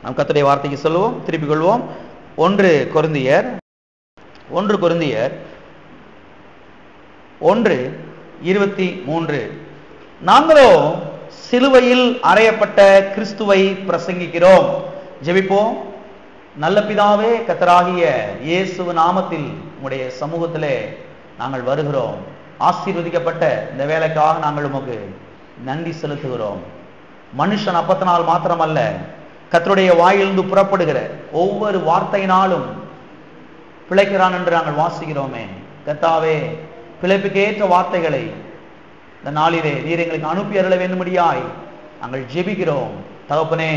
நாம் கர்த்தருடைய வார்த்தைக்கு சொல்லுவோம், திருப்பிக் கொள்வோம். 1 கொரிந்தியர் 1:23. நாங்களோ சிலுவையில் அறையப்பட்ட கிறிஸ்துவை பிரசங்கிக்கிறோம். ஜெபிப்போம். நல்ல பிதாவே, கர்த்தராகிய இயேசு நாமத்தில் உம்முடைய சமூகத்திலே நாங்கள் வருகிறோம். ஆசீர்வதிக்கப்பட்ட இந்த வேலைக்காக நாங்கள் உமக்கு நன்றி செலுத்துகிறோம். மனுஷன் அப்பத்தினால் மாத்திரமல்ல, கர்த்தருடைய வாயிலிருந்து புறப்படுகிற ஒவ்வொரு வார்த்தையினாலும் பிழைக்கிறான் என்று நாங்கள் வாசிக்கிறோமே. கர்த்தாவே, பிழைப்புக்கேற்ற வார்த்தைகளை இந்த நாளிலே நீர் எங்களுக்கு அனுப்பி அருள வேண்டும்படியாய் நாங்கள் ஜெபிக்கிறோம். தகப்பனே,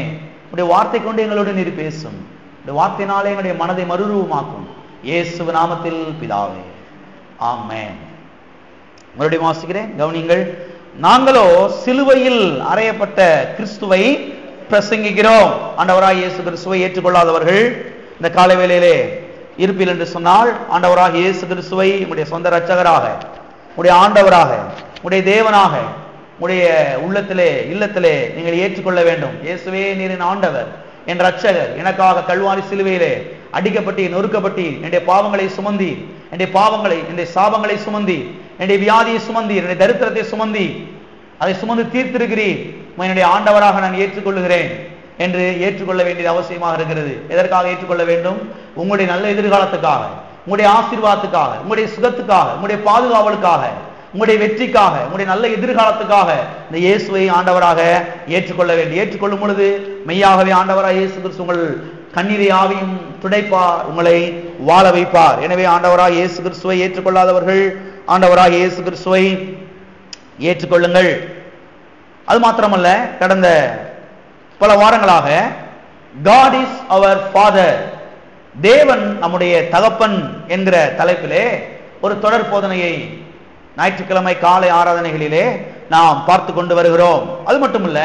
உடைய வார்த்தை கொண்டு எங்களோடு நீர் பேசும். இந்த வார்த்தையினாலே எங்களுடைய மனதை மறுரூபமாக்கும். இயேசு நாமத்தில் பிதாவே, ஆமென். மறுபடியும் வாசிக்கிறேன், கவனிங்கள். நாங்களோ சிலுவையில் அறையப்பட்ட கிறிஸ்துவை பிரசங்கிக்கிறோம். ஆண்டவராக இயேசு கிறிஸ்துவை ஏற்றுக்கொள்ளாதவர்கள் இந்த காலை வேளையிலே இருப்பில் என்று சொன்னால், ஆண்டவராக இயேசு கிறிஸ்துவை உடைய சொந்த இரட்சகராக, உடைய ஆண்டவராக, உடைய தேவனாக உடைய இல்லத்திலே நீங்கள் ஏற்றுக்கொள்ள வேண்டும். இயேசுவே நீரின் ஆண்டவர், என் இரட்சகர், எனக்காக கல்வாரி சிலுவையிலே அடிக்கப்பட்டு நொறுக்கப்பட்டு என்னுடைய பாவங்களை சுமந்தி, என்னுடைய சாபங்களை சுமந்தி, என்னுடைய வியாதியை சுமந்தி, என்னுடைய தரித்திரத்தை சுமந்தி, அதை சுமந்து தீர்த்திருக்கிறீர், என்னுடைய ஆண்டவராக நான் ஏற்றுக்கொள்ளுகிறேன் என்று ஏற்றுக்கொள்ள வேண்டியது அவசியமாக இருக்கிறது. எதற்காக ஏற்றுக்கொள்ள வேண்டும்? உங்களுடைய நல்ல எதிர்காலத்துக்காக, உங்களுடைய ஆசீர்வாதத்துக்காக, உங்களுடைய சுகத்துக்காக, உங்களுடைய பாதுகாவலுக்காக, உங்களுடைய வெற்றிக்காக, உங்களுடைய நல்ல எதிர்காலத்துக்காக இந்த இயேசுவை ஆண்டவராக ஏற்றுக்கொள்ள வேண்டும். ஏற்றுக்கொள்ளும் பொழுது மெய்யாகவே ஆண்டவராக இயேசு கிறிஸ்து உங்கள் கண்ணீரை ஆவியும் துடைப்பார், உங்களை வாழ வைப்பார். எனவே ஆண்டவராக இயேசு கிறிஸ்துவை ஏற்றுக்கொள்ளாதவர்கள் ஆண்டவராக இயேசு கிறிஸ்துவை ஏற்றுக்கொள்ளுங்கள். அது மாத்திரமல்ல, கடந்த பல வாரங்களாக God is our Father, தேவன் நம்முடைய தகப்பன் என்கிற தலைப்பிலே ஒரு தொடர் போதனையை ஞாயிற்றுக்கிழமை காலை ஆராதனைகளிலே நாம் பார்த்து கொண்டு வருகிறோம். அது மட்டுமல்ல,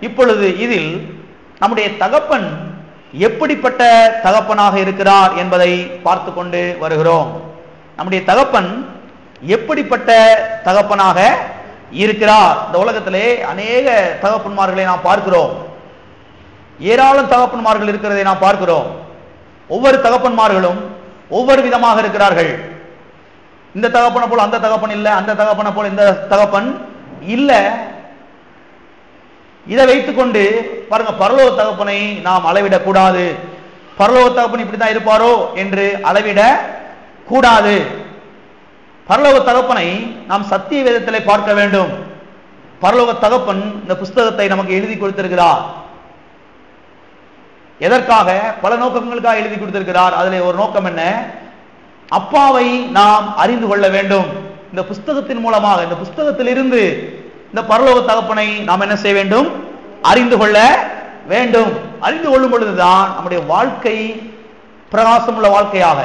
இப்பொழுது இதில் நம்முடைய தகப்பன் எப்படிப்பட்ட தகப்பனாக இருக்கிறார் என்பதை பார்த்து கொண்டு வருகிறோம். நம்முடைய தகப்பன் எப்படிப்பட்ட தகப்பனாக இருக்கிறார்? இந்த உலகத்திலே அநேக தகப்பன்மார்களை நாம் பார்க்கிறோம். ஏராளம் தகப்பன்மார்கள் இருக்கிறதை நாம் பார்க்கிறோம். ஒவ்வொரு தகப்பன்மார்களும் ஒவ்வொரு விதமாக இருக்கிறார்கள். இந்த தகப்பனை போல அந்த தகப்பன் இல்லை, அந்த தகப்பனை போல இந்த தகப்பன் இல்லை. இதை வைத்துக்கொண்டு பாருங்க, பரலோக தகப்பனை நாம் அளவிடக் கூடாது. பரலோக தகப்பன் இப்படித்தான் இருப்பாரோ என்று அளவிட கூடாது. பரலோக தகப்பனை நாம் சத்திய வேதத்திலே பார்க்க வேண்டும். பரலோக தகப்பன் இந்த புஸ்தகத்தை நமக்கு எழுதி கொடுத்திருக்கிறார். எதற்காக? பல நோக்கங்களுக்காக எழுதி கொடுத்திருக்கிறார். அதில் ஒரு நோக்கம் என்ன? அப்பாவை நாம் அறிந்து கொள்ள வேண்டும். இந்த புஸ்தகத்தின் மூலமாக, இந்த புஸ்தகத்திலிருந்து இந்த பரலோக தகப்பனை நாம் என்ன செய்ய வேண்டும்? அறிந்து கொள்ள வேண்டும். அறிந்து கொள்ளும் பொழுதுதான் நம்முடைய வாழ்க்கை பிரகாசமுள்ள வாழ்க்கையாக,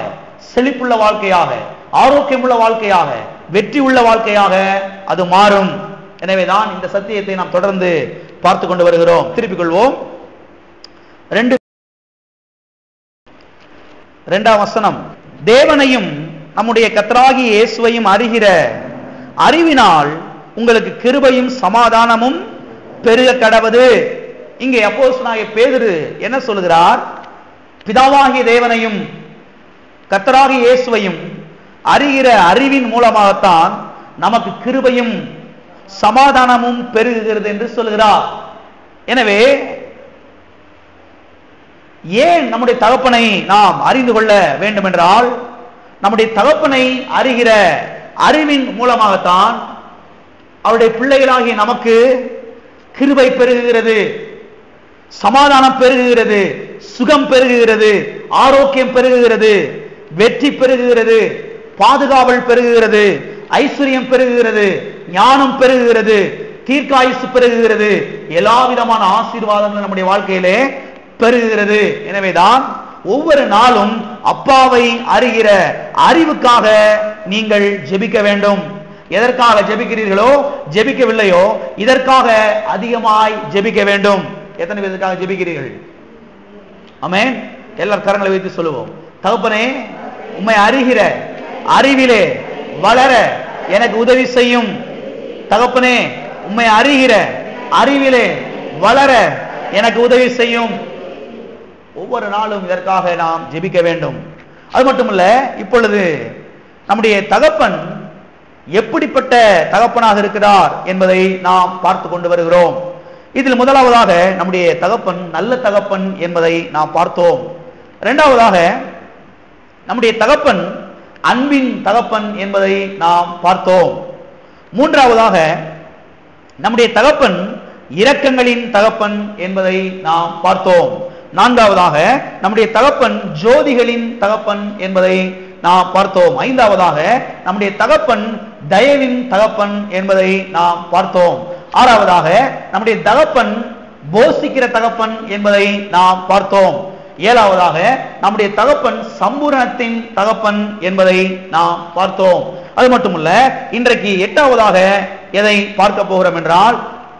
செழிப்புள்ள வாழ்க்கையாக, ஆரோக்கியமுள்ள வாழ்க்கையாக, வெற்றி உள்ள வாழ்க்கையாக அது மாறும். எனவேதான் இந்த சத்தியத்தை நாம் தொடர்ந்து பார்த்து கொண்டு வருகிறோம். திருப்பிக் கொள்வோம். 2ஆம் வசனம். தேவனையும் நம்முடைய கர்த்தராகிய இயேசுவையும் அறிகிற அறிவினால் உங்களுக்கு கிருபையும் சமாதானமும் பெருக கடவது. இங்கே அப்போஸ்தலனாகிய பேதுரு என்ன சொல்கிறார்? பிதாவாகிய தேவனையும் கர்த்தராகிய இயேசுவையும் அறிகிற அறிவின் மூலமாகத்தான் நமக்கு கிருபையும் சமாதானமும் பெருகுகிறது என்று சொல்கிறார். எனவே ஏன் நம்முடைய தகப்பனை நாம் அறிந்து கொள்ள வேண்டும் என்றால், நம்முடைய தகப்பனை அறிகிற அறிவின் மூலமாகத்தான் அவருடைய பிள்ளைகளாகிய நமக்கு கிருபை பெருகுகிறது, சமாதானம் பெருகுகிறது, சுகம் பெருகுகிறது, ஆரோக்கியம் பெருகுகிறது, வெற்றி பெருகுகிறது, பாதுகாவல் பெருகுகிறது, ஐஸ்வர்யம் பெருகுகிறது, ஞானம் பெருகுகிறது, தீர்க்காயுசு பெருகுகிறது, எல்லா விதமான ஆசீர்வாதங்களும் நம்முடைய வாழ்க்கையிலே பெருகுகிறது. எனவேதான் ஒவ்வொரு நாளும் அப்பாவை அறிகிற அறிவுக்காக நீங்கள் ஜெபிக்க வேண்டும். எதற்காக ஜெபிக்கிறீர்களோ, ஜெபிக்கவில்லையோ, இதற்காக அதிகமாய் ஜெபிக்க வேண்டும். எத்தனை பேருக்காக ஜெபிக்கிறீர்கள்? ஆமென். எல்லாரும் கரங்களை வைத்து சொல்லுவோம். தகப்பனே, உம்மை அறிகிற அறிவிலே வளர எனக்கு உதவி செய்யும். தகப்பனே, உம்மை அறிகிற அறிவிலே வளர எனக்கு உதவி செய்யும். ஒவ்வொரு நாளும் இதற்காக நாம் ஜெபிக்க வேண்டும். அது மட்டுமல்ல, இப்பொழுது நம்முடைய தகப்பன் எப்படிப்பட்ட தகப்பனாக இருக்கிறார் என்பதை நாம் பார்த்து கொண்டு வருகிறோம். இதில் முதலாவதாக நம்முடைய தகப்பன் நல்ல தகப்பன் என்பதை நாம் பார்த்தோம். இரண்டாவதாக நம்முடைய தகப்பன் அன்பின் தகப்பன் என்பதை நாம் பார்த்தோம். மூன்றாவதாக நம்முடைய தகப்பன் இரக்கங்களின் தகப்பன் என்பதை நாம் பார்த்தோம். நான்காவதாக நம்முடைய தகப்பன் ஜோதிகளின் தகப்பன் என்பதை நாம் பார்த்தோம். ஐந்தாவதாக நம்முடைய தகப்பன் தயவின் தகப்பன் என்பதை நாம் பார்த்தோம். ஆறாவதாக நம்முடைய தகப்பன் போஷிக்கிற தகப்பன் என்பதை நாம் பார்த்தோம். ஏழாவதாக நம்முடைய தகப்பன் சம்பூரணத்தின் தகப்பன் என்பதை நாம் பார்த்தோம். அது மட்டுமல்ல, இன்றைக்கு எட்டாவதாக எதை பார்க்க போகிறோம் என்றால்,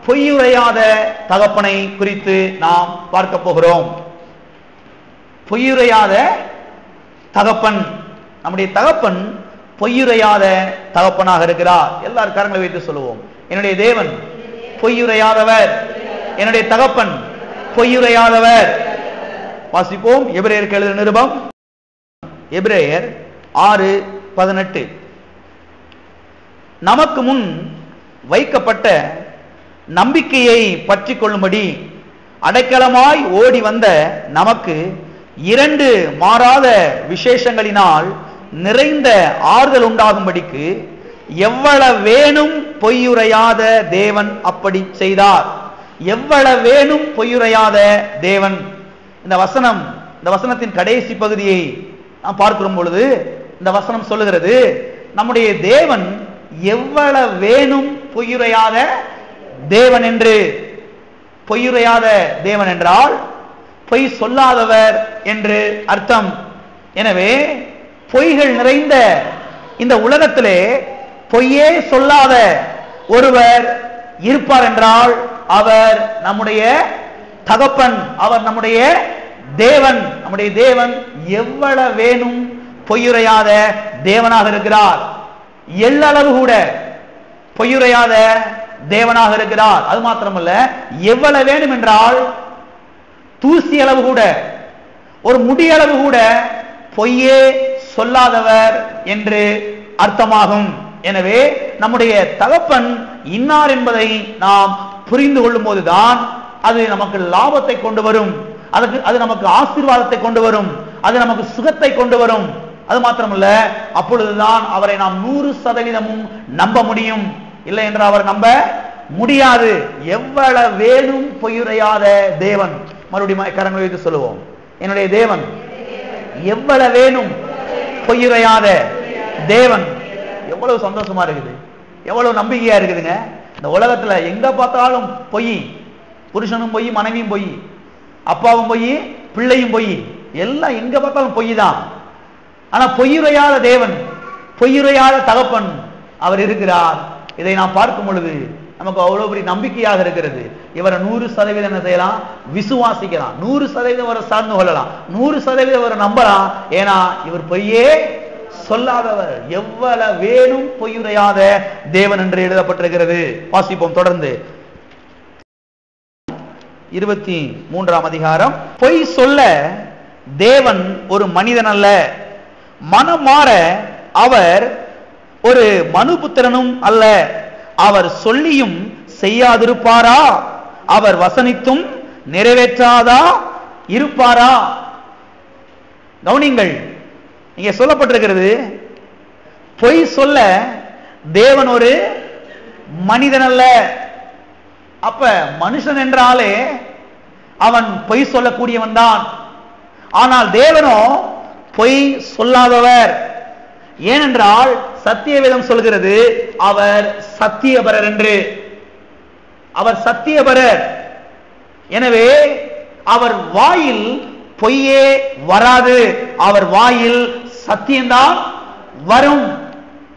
பொய்யுரையாத தகப்பனை குறித்து நாம் பார்க்க போகிறோம். பொய்யுரையாத தகப்பன், நம்முடைய தகப்பன் பொய்யுரையாத தகப்பனாக இருக்கிறார். எல்லாரும் கரங்களை வைத்து சொல்லுவோம், என்னுடைய தேவன் பொய்யுரையாதவர், என்னுடைய தகப்பன் பொய்யுரையாதவர். வாசிப்போம் எபிரேயருக்கு எழுதின நிருபம், எபிரேயர் 6:18. நமக்கு முன் வைக்கப்பட்ட நம்பிக்கையை பற்றி கொள்ளும்படி அடைக்கலமாய் ஓடி வந்த நமக்கு 2 மாறாத விசேஷங்களினால் நிறைந்த ஆறுதல் உண்டாகும்படிக்கு எவ்வளவேனும் பொய்யுரையாத தேவன் அப்படி செய்தார். எவ்வளவேனும் பொய்யுரையாத தேவன். இந்த வசனத்தின் கடைசி பகுதியை நாம் பார்க்கும் பொழுது இந்த வசனம் சொல்லுகிறது, நம்முடைய தேவன் எவ்வளவேனும் பொய்யுரையாத தேவன் என்று. பொய்யுரையாத தேவன் என்றால் பொய் சொல்லாதவர் என்று அர்த்தம். எனவே பொய்கள் நிறைந்த இந்த உலகத்திலே பொய்யே சொல்லாத ஒருவர் இருப்பார் என்றால் அவர் நம்முடைய தகப்பன், அவர் நம்முடைய தேவன். நம்முடைய தேவன் எவ்வளவேனும் பொய்யுரையாத தேவனாக இருக்கிறார். எள்ளளவு கூட பொய்யுரையாத தேவனாக இருக்கிறார். அது மாத்திரமல்ல, எவ்வளவு வேணும் என்றால் தூசி அளவு கூட, ஒரு முடியளவு கூட பொய்யே சொல்லாதவர் என்று அர்த்தமாகும். எனவே நம்முடைய தகப்பன் இன்னார் என்பதை நாம் புரிந்து கொள்ளும் போதுதான் அது நமக்கு லாபத்தை கொண்டு வரும், அது நமக்கு ஆசீர்வாதத்தை கொண்டு வரும், அது நமக்கு சுகத்தை கொண்டு வரும். அது மாத்திரமல்ல, அப்பொழுதுதான் அவரை நாம் 100% நம்ப முடியும். இல்லை என்றால் அவர் நம்ப முடியாது. எவ்வளவேனும் பொய்யுரையாத தேவன். மறுபடியும் கரங்களை வைத்து சொல்லுவோம், என்னுடைய தேவன் எவ்வளவேனும் பொய்யுரையாத தேவன். எவ்வளவு சந்தோஷமா இருக்குது, எவ்வளவு நம்பிக்கையா இருக்குதுங்க. இந்த உலகத்துல எங்க பார்த்தாலும் பொய், புருஷனும் பொய், மனைவியும் பொய், அப்பாவும் பொய், பிள்ளையும் பொய், எல்லாம் எங்க பார்த்தாலும் பொய் தான். ஆனா பொய்யுரையாத தேவன், பொய்யுரையாத தகப்பன் அவர் இருக்கிறார். இதை நாம் பார்க்கும் பொழுது நமக்கு அவ்வளவு பெரிய நம்பிக்கையாக இருக்கிறது. இவரை 100% என்ன செய்யலாம், விசுவாசிக்கலாம். 100% அவரை சார்ந்து கொள்ளலாம், 100% அவரை நம்பலாம். ஏன்னா இவர் பொய்யே சொல்லாதவர், எவ்வளவேனும் பொய்யுரையாத தேவன் என்று எழுதப்பட்டிருக்கிறது. வாசிப்போம் தொடர்ந்து. 23ஆம் அதிகாரம். பொய் சொல்ல தேவன் ஒரு மனிதன் அல்ல, மனம் மாற அவர் ஒரு மனுபுத்திரனும் அல்ல. அவர் சொல்லியும் செய்யாதிருப்பாரா? அவர் வசனித்தும் நிறைவேற்றாதா இருப்பாரா? கவனிங்கள், இங்கே சொல்லப்பட்டிருக்கிறது, பொய் சொல்ல தேவன் ஒரு மனிதன் அல்ல. அப்ப மனுஷன் என்றாலே அவன் பொய் சொல்லக்கூடியவன் தான். ஆனால் தேவனோ பொய் சொல்லாதவர். ஏனென்றால் சத்தியவேதம் சொல்கிறது அவர் சத்தியபரர் என்று. அவர் சத்தியபரர். எனவே அவர் வாயில் பொய்யே வராது, அவர் வாயில் சத்தியம்தான் வரும்.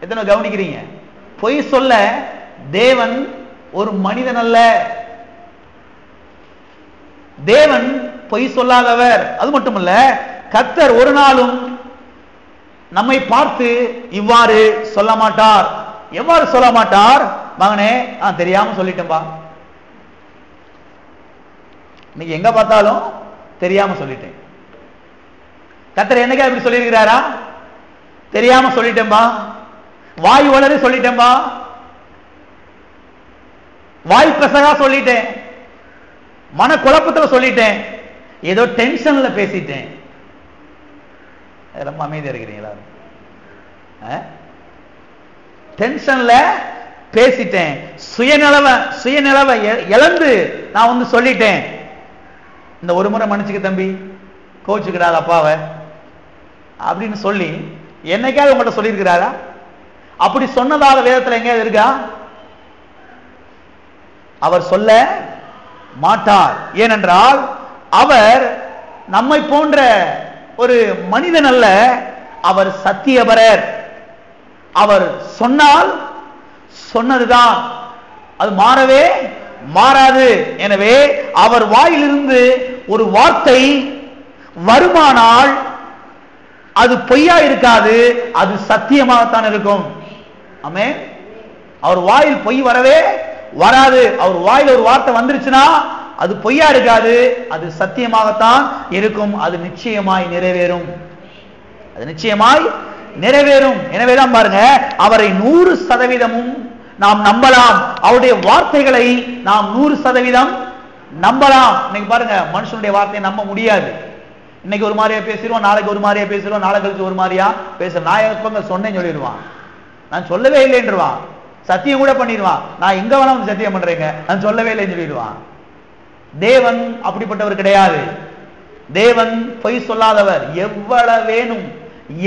எத்தனை கவனிக்கிறீங்க? பொய் சொல்ல தேவன் ஒரு மனிதன் அல்ல, தேவன் பொய் சொல்லாதவர். அது மட்டுமல்ல, கர்த்தர் ஒரு நாளும் நம்மை பார்த்து இவ்வாறு சொல்ல மாட்டார். எவ்வாறு சொல்ல மாட்டார்? மகனே, தெரியாம சொல்லிட்டேன்பா, இன்னைக்கு எங்க பார்த்தாலும் தெரியாம சொல்லிட்டேன், கர்த்தர் என்னைக்கா இப்படி சொல்லியிருக்கிறாரா? தெரியாம சொல்லிட்டேன்பா, வாய் வளர சொல்லிட்டேன்பா, வாய் பிரசகா சொல்லிட்டேன், மன குழப்பத்துல சொல்லிட்டேன், ஏதோ டென்ஷன்ல பேசிட்டேன். ரொம்ப அமைதியா இருக்கிறீங்களா? டென்ஷன்ல பேசிட்டேன், சுயநலவை இழந்து நான் சொல்லிட்டேன். இந்த ஒரு முறை மன்னிச்சுக்க தம்பி, கோச்சுக்கிறார் அப்பாவை அப்படின்னு சொல்லி என்னைக்காவது உங்கள்கிட்ட சொல்லியிருக்கிறாரா? அப்படி சொன்னதாக வேதத்தில் எங்கேயாவது இருக்கா? அவர் சொல்ல மாட்டார். ஏனென்றால் அவர் நம்மை போன்ற ஒரு மனிதன் அல்ல, அவர் சத்தியபரர். அவர் சொன்னால் சொன்னதுதான், அது மாறவே மாறாது. எனவே அவர் வாயிலிருந்து ஒரு வார்த்தை வருமானால் அது பொய்யா இருக்காது, அது சத்தியமாகத்தான் இருக்கும். ஆமென். அவர் வாயில் பொய் வரவே வராது. அவர் வாயில் ஒரு வார்த்தை வந்துருச்சுன்னா அது பொய்யா இருக்காது, அது சத்தியமாகத்தான் இருக்கும். அது நிச்சயமாய் நிறைவேறும், அது நிச்சயமாய் நிறைவேறும். எனவேதான் பாருங்க, அவரை 100% நாம் நம்பலாம். அவருடைய வார்த்தைகளை நாம் 100% நம்பலாம். இன்னைக்கு பாருங்க, மனுஷனுடைய வார்த்தையை நம்ப முடியாது. இன்னைக்கு ஒரு மாதிரியா பேசிடுவோம், நாளைக்கு ஒரு மாதிரியா பேசிடுவோம், நாளை கழிச்சு ஒரு மாதிரியா பேசுறோம். நான் எப்ப சொன்னேன்னு சொல்லிடுவான், நான் சொல்லவே இல்லைன்றான். சத்தியம் கூட பண்ணிடுவான், நான் எங்க வேணாலும் சத்தியம் பண்றேங்க, நான் சொல்லவே இல்லைன்னு சொல்லிடுவான். தேவன் அப்படிப்பட்டவர் கிடையாது. தேவன் பொய் சொல்லாதவர். எவ்வளவேனும்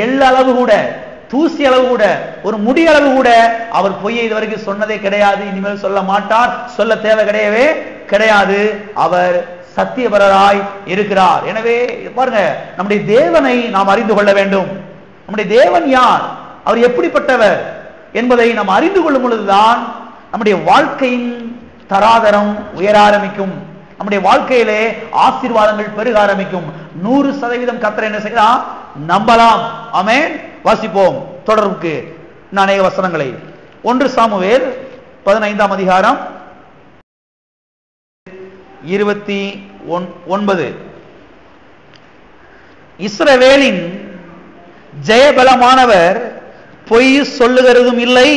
எள்ளளவு கூட, தூசி அளவு கூட, ஒரு முடி அளவு கூட அவர் பொய்யை இதுவரைக்கும் சொன்னதே கிடையாது. இனிமேல் சொல்ல மாட்டார், சொல்ல தேவை கிடையவே கிடையாது. அவர் சத்தியபரராய் இருக்கிறார். எனவே பாருங்க, நம்முடைய தேவனை நாம் அறிந்து கொள்ள வேண்டும். நம்முடைய தேவன் யார், அவர் எப்படிப்பட்டவர் என்பதை நாம் அறிந்து கொள்ளும் பொழுதுதான் நம்முடைய வாழ்க்கையின் தராதரம் உயர ஆரம்பிக்கும், நம்முடைய வாழ்க்கையிலே ஆசீர்வாதங்கள் பெருக ஆரம்பிக்கும். 100% கர்த்தர் என்ன செய்யலாம்? நம்பலாம். ஆமென். வாசிப்போம் தொடர்புக்கு அநேக வசனங்களை. 1 சாமுவேல் 15ஆம் அதிகாரம் 29. இஸ்ரவேலின் ஜெயபலமானவர் பொய் சொல்லுகிறதும் இல்லை,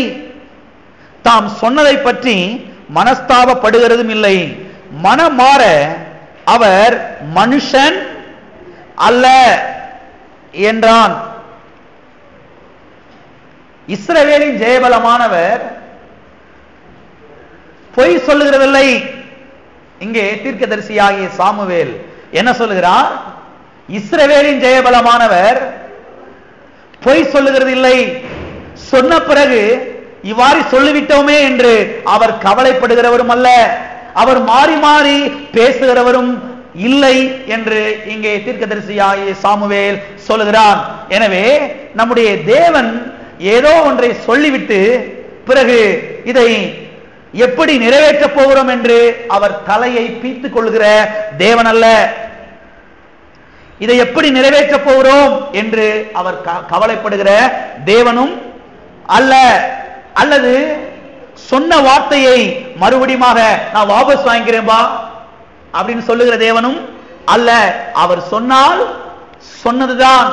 தாம் சொன்னதை பற்றி மனஸ்தாபப்படுகிறதும் இல்லை. மனமாற அவர் மனுஷன் அல்ல என்றான். இஸ்ரவேலின் ஜெயபலமானவர் பொய் சொல்லுகிறதில்லை. இங்கே தீர்க்கதரிசியாகிய சாமுவேல் என்ன சொல்லுகிறார்? இஸ்ரவேலின் ஜெயபலமானவர் பொய் சொல்லுகிறது இல்லை. சொன்ன பிறகு இவ்வாறு சொல்லிவிட்டோமே என்று அவர் கவலைப்படுகிறவரும் அல்ல, அவர் மாறி மாறி பேசுகிறவரும் இல்லை என்று இங்கே தீர்க்கதரிசியாகிய சாமுவேல் சொல்லுகிறார். எனவே நம்முடைய தேவன் ஏதோ ஒன்றை சொல்லிவிட்டு பிறகு இதை எப்படி நிறைவேற்றப் போகிறோம் என்று அவர் தலையை பீத்துக் கொள்கிற தேவன் அல்ல. இதை எப்படி நிறைவேற்றப் போகிறோம் என்று அவர் கவலைப்படுகிற தேவனும் அல்ல. அல்லது சொன்ன வார்த்தையை மறுபடியும் நான் வாபஸ் வாங்கிக்கிறேன்பா அப்படின்னு சொல்லுகிற தேவனும் அல்ல. அவர் சொன்னால் சொன்னதுதான்,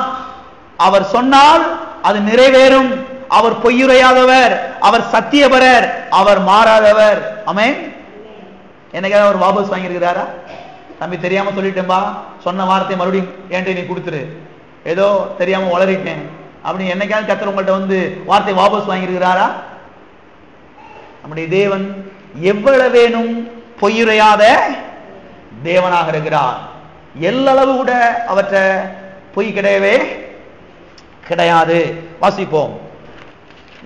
அவர் சொன்னால் அது நிறைவேறும். அவர் பொய்யுரையாதவர், அவர் சத்தியபரர், அவர் மாறாதவர். ஆமென். என்னைக்காவது அவர் வாபஸ் வாங்கியிருக்கிறாரா? தம்பி தெரியாம சொல்லிட்டேன்பா, சொன்ன வார்த்தை மறுபடியும் என்கிட்ட நீ கொடுத்துரு, ஏதோ தெரியாம வளரிட்டேன் அப்படின்னு என்னைக்காவது கர்த்தர் உங்கள்கிட்ட வார்த்தை வாபஸ் வாங்கியிருக்கிறாரா? நம்முடைய தேவன் எவ்வளவேனும் பொய்யுரையாத தேவனாக இருக்கிறார். எல்லளவு கூட அவற்றை பொய் கிடையவே கிடையாது. வாசிப்போம்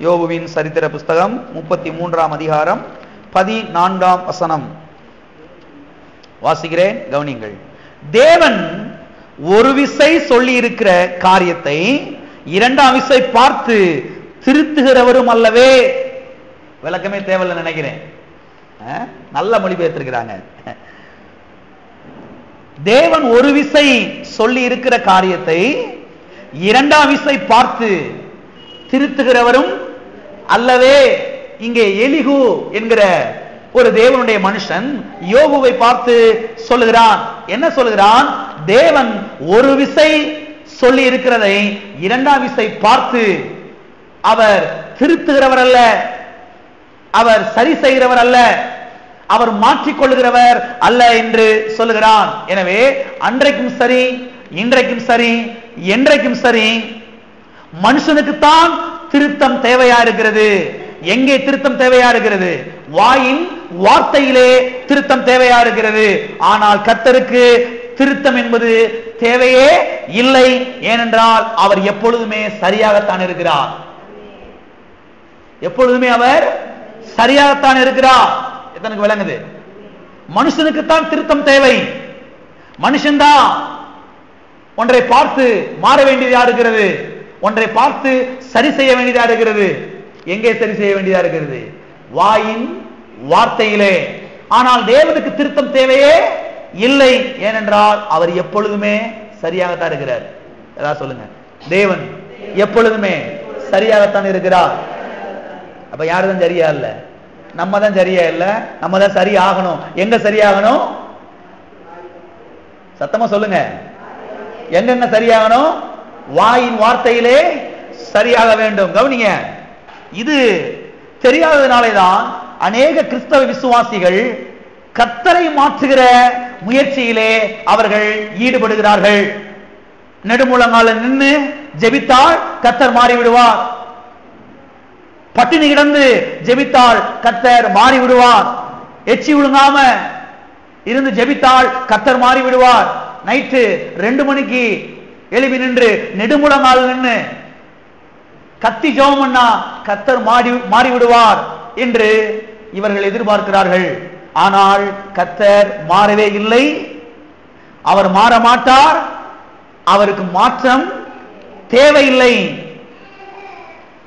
யோபுவின் சரித்திர புஸ்தகம் 33ஆம் அதிகாரம் 14ஆம் வசனம். வாசிக்கிறேன், கவனிங்கள். தேவன் ஒரு விசை சொல்லி இருக்கிற காரியத்தை 2ஆம் விசை பார்த்து திருத்துகிறவரும் அல்லவே. விளக்கமே தேவையில்லை நினைக்கிறேன், நல்ல மொழிபெயர்த்திருக்கிறாங்க. தேவன் ஒரு விசை சொல்லி இருக்கிற காரியத்தை 2ஆம் விசை பார்த்து திருத்துகிறவரும் அல்லவே. இங்கே எலிகு என்கிற ஒரு தேவனுடைய மனுஷன் யோபுவை பார்த்து சொல்லுகிறான். என்ன சொல்லுகிறான்? தேவன் ஒரு விசை சொல்லி இருக்கிறதை இரண்டாம் விசை பார்த்து அவர் திருத்துகிறவர் அல்ல, அவர் சரி செய்கிறவர் அல்ல, அவர் மாற்றிக்கொள்கிறவர் அல்ல என்று சொல்லுகிறான். எனவே அன்றைக்கும் சரி, இன்றைக்கும் சரி, என்றைக்கும் சரி, மனுஷனுக்குத்தான் திருத்தம் தேவையா இருக்கிறது. எங்கே திருத்தம் தேவையா இருக்கிறது? வாயின் வார்த்தையிலே திருத்தம் தேவையா இருக்கிறது. ஆனால் கர்த்தருக்கு திருத்தம் என்பது தேவையே இல்லை. ஏனென்றால் அவர் எப்பொழுதுமே சரியாகத்தான் இருக்கிறார். எப்பொழுதுமே அவர் சரியாகத்தான் இருக்கிறார். எத்தனைக்கு விளங்குது? மனுஷனுக்குத்தான் திருத்தம் தேவை. மனுஷன்தான் ஒன்றை பார்த்து மாற வேண்டியதா இருக்கிறது, ஒன்றை பார்த்து சரி செய்ய வேண்டியதா இருக்கிறது. எங்கே சரி செய்ய வேண்டியதா இருக்கிறது? வாயின் வார்த்தையிலே. ஆனால் தேவனுக்கு திருத்தம் தேவையே இல்லை. ஏனென்றால் அவர் எப்பொழுதுமே சரியாகத்தான் இருக்கிறார். ஏதாவது சொல்லுங்க. தேவன் எப்பொழுதுமே சரியாகத்தான் இருக்கிறார். அப்ப யாருதான் சரியா இல்ல? நம்ம தான் சரியா இல்ல, நம்ம தான் சரியாகணும். எங்க சரியாகணும்? சத்தமா சொல்லுங்க. எங்கெங்க சரியாகணும்? வாயின் வார்த்தையிலே சரியாக வேண்டும். கவனிங்க, இது தெரியாததுனாலேதான் அநேக கிறிஸ்தவ விசுவாசிகள் கர்த்தரை மாற்றுகிற முயற்சியிலே அவர்கள் ஈடுபடுகிறார்கள். நெடுமுழங்கால நின்று ஜெபித்தால் கர்த்தர் மாறிவிடுவார். பட்டினி கிடந்து ஜெபித்தால் கர்த்தர் மாறிவிடுவார். எச்சி விழுங்காம இருந்து ஜெபித்தால் கர்த்தர் மாறிவிடுவார். நைட்டு 2 மணிக்கு எழுப்பி நின்று நெடுமுழங்கால் நின்று கத்தி ஜெபம் பண்ணா கர்த்தர் மாறிவிடுவார் என்று இவர்கள் எதிர்பார்க்கிறார்கள். ஆனால் கர்த்தர் மாறவே இல்லை. அவர் மாற மாட்டார். அவருக்கு மாற்றம் தேவையில்லை.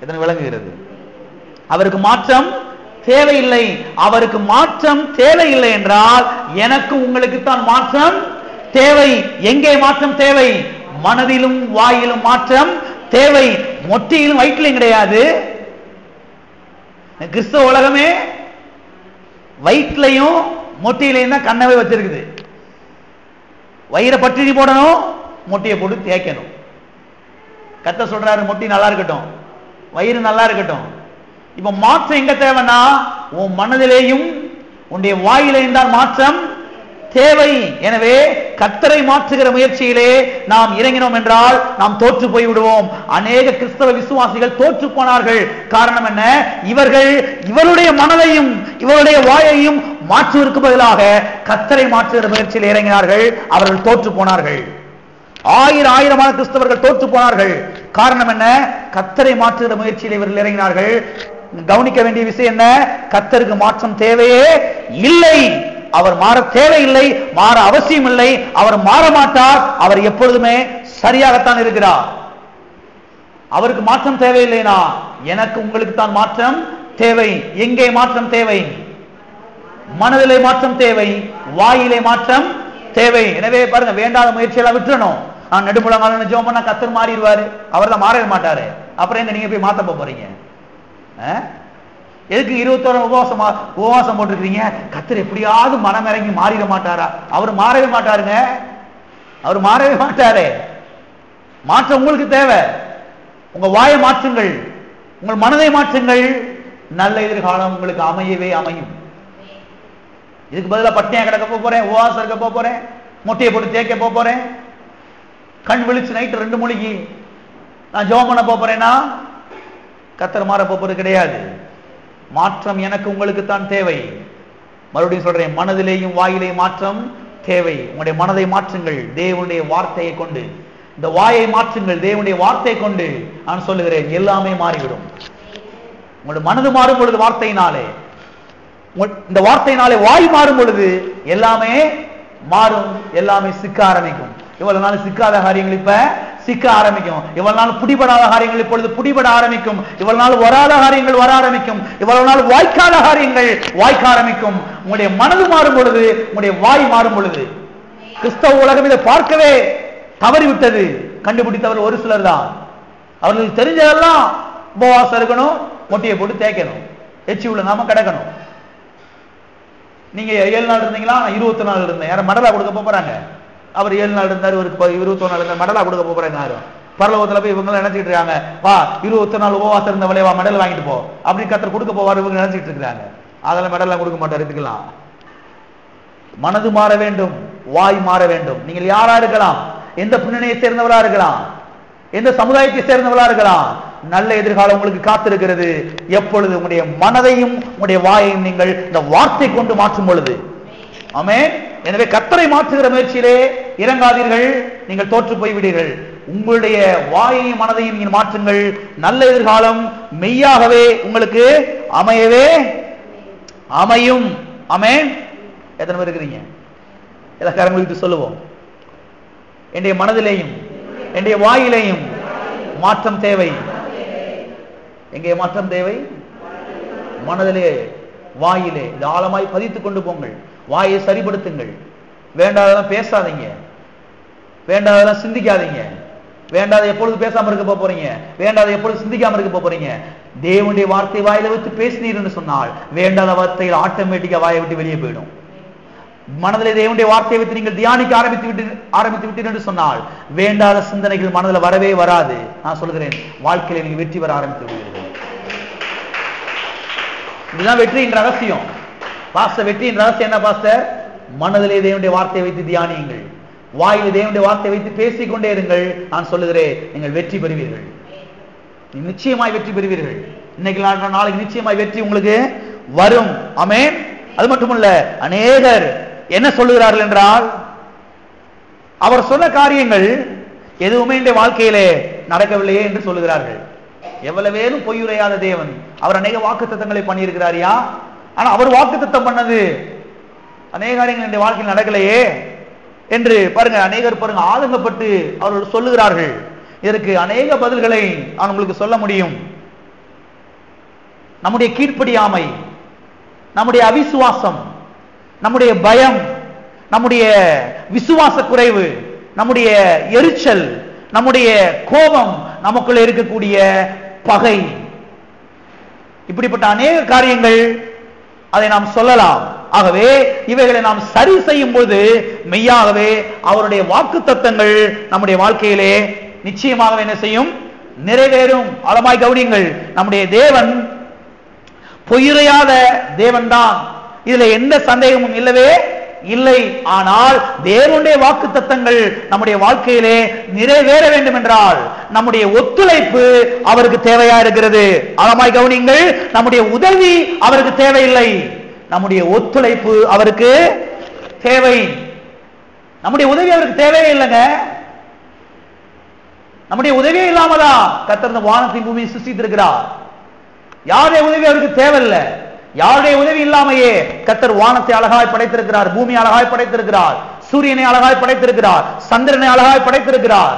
எத்தனை விளங்குகிறது? அவருக்கு மாற்றம் தேவையில்லை. அவருக்கு மாற்றம் தேவையில்லை என்றால் எனக்கு உங்களுக்கு தான் மாற்றம் தேவை. எங்கே மாற்றம் தேவை? மனதிலும் வாயிலும் மாற்றம் தேவை. மொட்டியிலும் வயிற்றிலும் கிடையாது. கிறிஸ்தவ உலகமே வயிற்றிலையும் மொட்டியிலையும் தான் கண்ணவே வச்சிருக்குது. வயிறை பட்டினி போடணும், மொட்டியை போட்டு தேய்க்கணும். கர்த்தர் சொல்றாரு மொட்டி நல்லா இருக்கட்டும், வயிறு நல்லா இருக்கட்டும். இப்ப மாற்றம் எங்க தேவைன்னா உன் மனதிலேயும் உன்னுடைய வாயிலையும் தான் மாற்றம் தேவை. எனவே கர்த்தரை மாற்றுகிற முயற்சியிலே நாம் இறங்கினோம் என்றால் நாம் தோற்று போய் விடுவோம். அநேக கிறிஸ்தவ விசுவாசிகள் தோற்று போனார்கள். காரணம் என்ன? இவர்கள் இவருடைய மனதையும் இவருடைய வாயையும் மாற்றுவதற்கு பதிலாக கர்த்தரை மாற்றுகிற முயற்சியில் இறங்கினார்கள். அவர்கள் தோற்று போனார்கள். ஆயிரமான கிறிஸ்தவர்கள் தோற்று போனார்கள். காரணம் என்ன? கர்த்தரை மாற்றுகிற முயற்சியில் இவர்கள் இறங்கினார்கள். கவனிக்க வேண்டிய விஷயம் என்ன? கர்த்தருக்கு மாற்றம் தேவையே இல்லை. அவர் மாற தேவையில்லை, மாற அவசியம் இல்லை. அவர் மாற மாட்டார். அவர் எப்பொழுதுமே சரியாகத்தான் இருக்கிறார். அவருக்கு மாற்றம் தேவையில்லைனா எனக்கு உங்களுக்கு தான் மாற்றம் தேவை. எங்கே மாற்றம் தேவை? மனதிலே மாற்றம் தேவை, வாயிலே மாற்றம் தேவை. எனவே பாருங்க, வேண்டாத முயற்சியெல்லாம் விட்டுறணும். நான் நெடுமுழங்கால ஜெபம் பண்ணா கர்த்தர் மாறிடுவாரு. அவர் தான் மாறவே மாட்டாரு. அப்புறம் எங்க நீங்க போய் மாத்த போறீங்க? எதுக்கு 21 உபவாசம் போட்டிருக்கீங்க? கர்த்தர் எப்படியாவது மனம் இறங்கி மாறிட மாட்டாரா? அவர் மாறவே மாட்டாருங்க. அவர் மாறவே மாட்டாரு. மாற்றம் உங்களுக்கு தேவை. உங்க வாயை மாற்றுங்கள், உங்கள் மனதை மாற்றுங்கள். நல்ல எதிர்காலம் உங்களுக்கு அமையவே அமையும். இதுக்கு பதிலாக பட்டினியா கிடக்க போறேன், உபவாசம் இருக்க போறேன், மொட்டையை போட்டு தேய்க்க போறேன், கண் விழிச்சு நைட்டு 2 மணிக்கு நான் ஜெபம் பண்ண போறேன்னா கர்த்தர் மாற போறது கிடையாது. மாற்றம் எனக்கு உங்களுக்கு தான் தேவை. மறுபடியும் சொல்றேன், மனதிலேயும் வாயிலேயும் மாற்றம் தேவை. உங்களுடைய மனதை மாற்றுங்கள் தேவனுடைய வார்த்தையை கொண்டு. இந்த வாயை மாற்றுங்கள் தேவனுடைய வார்த்தையை கொண்டு. நான் சொல்லுகிறேன், எல்லாமே மாறிவிடும். உங்களுடைய மனது மாறும் பொழுது வார்த்தையினாலே, இந்த வார்த்தையினாலே வாய் மாறும் பொழுது எல்லாமே மாறும். எல்லாமே சிக்க ஆரம்பிக்கும். இவ்வளவு நாள் சிக்காத காரியங்கள் இப்ப சிக்க ஆரம்பிக்கும். இவ்வளவு நாள் பிடிபடாத காரியங்கள் இப்பொழுது பிடிபட ஆரம்பிக்கும். இவ்வளவு நாள் வராத காரியங்கள் வர ஆரம்பிக்கும். இவ்வளவு நாள் வாய்க்காத காரியங்கள் வாய்க்க ஆரம்பிக்கும். உங்களுடைய மனது மாறும் பொழுது, உங்களுடைய வாய் மாறும் பொழுது. கிறிஸ்தவ உலகம் இதை பார்க்கவே தவறிவிட்டது. கண்டுபிடித்தவர் ஒரு சிலர் தான். அவர்களுக்கு தெரிஞ்சதெல்லாம் உபவாசம் இருக்கணும், மொட்டையை போட்டு தேய்க்கணும், எச்சி உள்ள நாம கிடக்கணும். நீங்க 7 நாள் இருந்தீங்களா? நான் 20 நாள் இருந்தேன். யாரும் மடலா கொடுக்க போறாங்க? அவர் 7 நாள் இருந்தார், ஒரு 21 நாள் இருந்தார், மெடலா கொடுக்க போறாங்க யாரும். பரலோகத்துல போய் இவங்க நினைச்சிட்டு இருக்காங்க, வா 21 நாள் உபவாசம் இருந்தவளே வா மெடல் வாங்கிட்டு போ அப்படின்னு கர்த்தர் கொடுக்க போவார். இவங்க நினைச்சிட்டு இருக்காங்க. அதெல்லாம் மெடல்லாம் கொடுக்க மாட்டார். இதுக்கெல்லாம் மனது மாற வேண்டும், வாய் மாற வேண்டும். நீங்கள் யாரா இருக்கலாம், எந்த பின்னணியை சேர்ந்தவளா இருக்கலாம், எந்த சமுதாயத்தை சேர்ந்தவளா இருக்கலாம், நல்ல எதிர்காலம் உங்களுக்கு காத்திருக்கிறது. எப்பொழுது உங்களுடைய மனதையும் உங்களுடைய வாயையும் நீங்கள் இந்த வார்த்தை கொண்டு மாற்றும் பொழுது. ஆமென். எனவே கர்த்தரை மாற்றுகிற முயற்சியிலே இறங்காதீர்கள், நீங்கள் தோற்று போய்விடுங்கள். உங்களுடைய வாயையும் மனதையும் நீங்கள் மாற்றுங்கள். நல்ல எதிர்காலம் மெய்யாகவே உங்களுக்கு அமையும். ஆமென். எத்தனை பேர் இருக்கிறீங்க? எல்லாரும் சொல்லுவோம், என்னுடைய மனதிலேயும் என்னுடைய வாயிலேயும் மாற்றம் தேவை. எங்கே மாற்றம் தேவை? மனதிலே, வாயிலே. இது ஆழமாய் பதித்துக் கொண்டு போங்கள். வாயை சரிப்படுத்துங்கள். வேண்டாதெல்லாம் பேசாதீங்க, வேண்டாதெல்லாம் சிந்திக்காதீங்க. வேண்டாத எப்பொழுது பேசாம இருக்க போறீங்க, வேண்டாத எப்பொழுது சிந்திக்காம இருக்க போறீங்க. தேவனுடைய வார்த்தை வாயில வச்சு பேசினீர் என்று சொன்னால் வேண்டாத வார்த்தைகள் ஆட்டோமேட்டிக்கா வாயை விட்டு வெளியே போயிடும். மனதிலே தேவனுடைய வார்த்தையை வைத்து நீங்கள் தியானிக்க ஆரம்பித்து விட்டீர்கள் என்று சொன்னால் வேண்டாத சிந்தனைகள் மனதில் வரவே வராது. நான் சொல்கிறேன், வாழ்க்கையில நீங்க வெற்றி பெற ஆரம்பித்து விடுவீர்கள். இதுதான் வெற்றியின் ரகசியம். பாஸ்டர், வெற்றியின் ரகசியம் என்ன பாஸ்டர்? மனதிலே தேவனுடைய வார்த்தையை வைத்து தியானியுங்கள், வாயில தேவனுடைய வார்த்தையை வைத்து பேசிக்கொண்டே இருங்கள். நான் சொல்லுகிறேன், நீங்கள் வெற்றி பெறுவீர்கள். நிச்சயமாய் வெற்றி பெறுவீர்கள். இன்னைக்கு நாளைக்கு நிச்சயமாய் வெற்றி உங்களுக்கு வரும். ஆமென். அது மட்டுமல்ல, அநேகர் என்ன சொல்லுகிறார்கள் என்றால், அவர் சொன்ன காரியங்கள் எதுவுமே இந்த வாழ்க்கையிலே நடக்கவில்லையே என்று சொல்லுகிறார்கள். எவ்வளவேனும் பொய்யுரையாத தேவன், அவர் அநேக வாக்குத்தத்தங்களை பண்ணியிருக்கிறாரியா, ஆனா அவர் வாக்குத்தத்தம் பண்ணது அநேக காரியங்கள் இந்த வாழ்க்கையில் நடக்கலையே என்று பாருங்க. அநேகர் பாருங்க ஆதங்கப்பட்டு அவர்கள் சொல்லுகிறார்கள். இதற்கு அநேக பதில்களை நான் உங்களுக்கு சொல்ல முடியும். நம்முடைய கீழ்ப்படியாமை, நம்முடைய அவிசுவாசம், நம்முடைய பயம், நம்முடைய விசுவாச குறைவு, நம்முடைய எரிச்சல், நம்முடைய கோபம், நமக்குள்ள இருக்கக்கூடிய பகை, இப்படிப்பட்ட அநேக காரியங்கள் அதை நாம் சொல்லலாம். ஆகவே இவைகளை நாம் சரி செய்யும் போது மெய்யாகவே அவருடைய வாக்குத்தத்தங்கள் நம்முடைய வாழ்க்கையிலே நிச்சயமாக என்ன செய்யும்? நிறைவேறும். ஆழமாய் கவனியுங்கள். நம்முடைய தேவன் பொய்யுரையாத தேவன் தான், இதுல எந்த சந்தேகமும் இல்லவே இல்லை. ஆனால் தேவனுடைய வாக்குத்தத்தங்கள் நம்முடைய வாழ்க்கையிலே நிறைவேற வேண்டும் என்றால் நம்முடைய ஒத்துழைப்பு அவருக்கு தேவையா இருக்கிறது. ஆழமாய் கவனியுங்கள். நம்முடைய உதவி அவருக்கு தேவையில்லை, நம்முடைய ஒத்துழைப்பு அவருக்கு தேவை. நம்முடைய உதவி அவருக்கு தேவையே இல்லைங்க. நம்முடைய உதவியே இல்லாமலா கர்த்தர் இந்த வானத்தின் பூமியை சிருஷ்டித்திருக்கிறார். யாருடைய உதவி அவருக்கு தேவையில்லை. யாருடைய உதவி இல்லாமையே கர்த்தர் வானத்தை அழகாய் படைத்திருக்கிறார், பூமியை அழகாய் படைத்திருக்கிறார், சூரியனை அழகாய் படைத்திருக்கிறார், சந்திரனை அழகாய் படைத்திருக்கிறார்,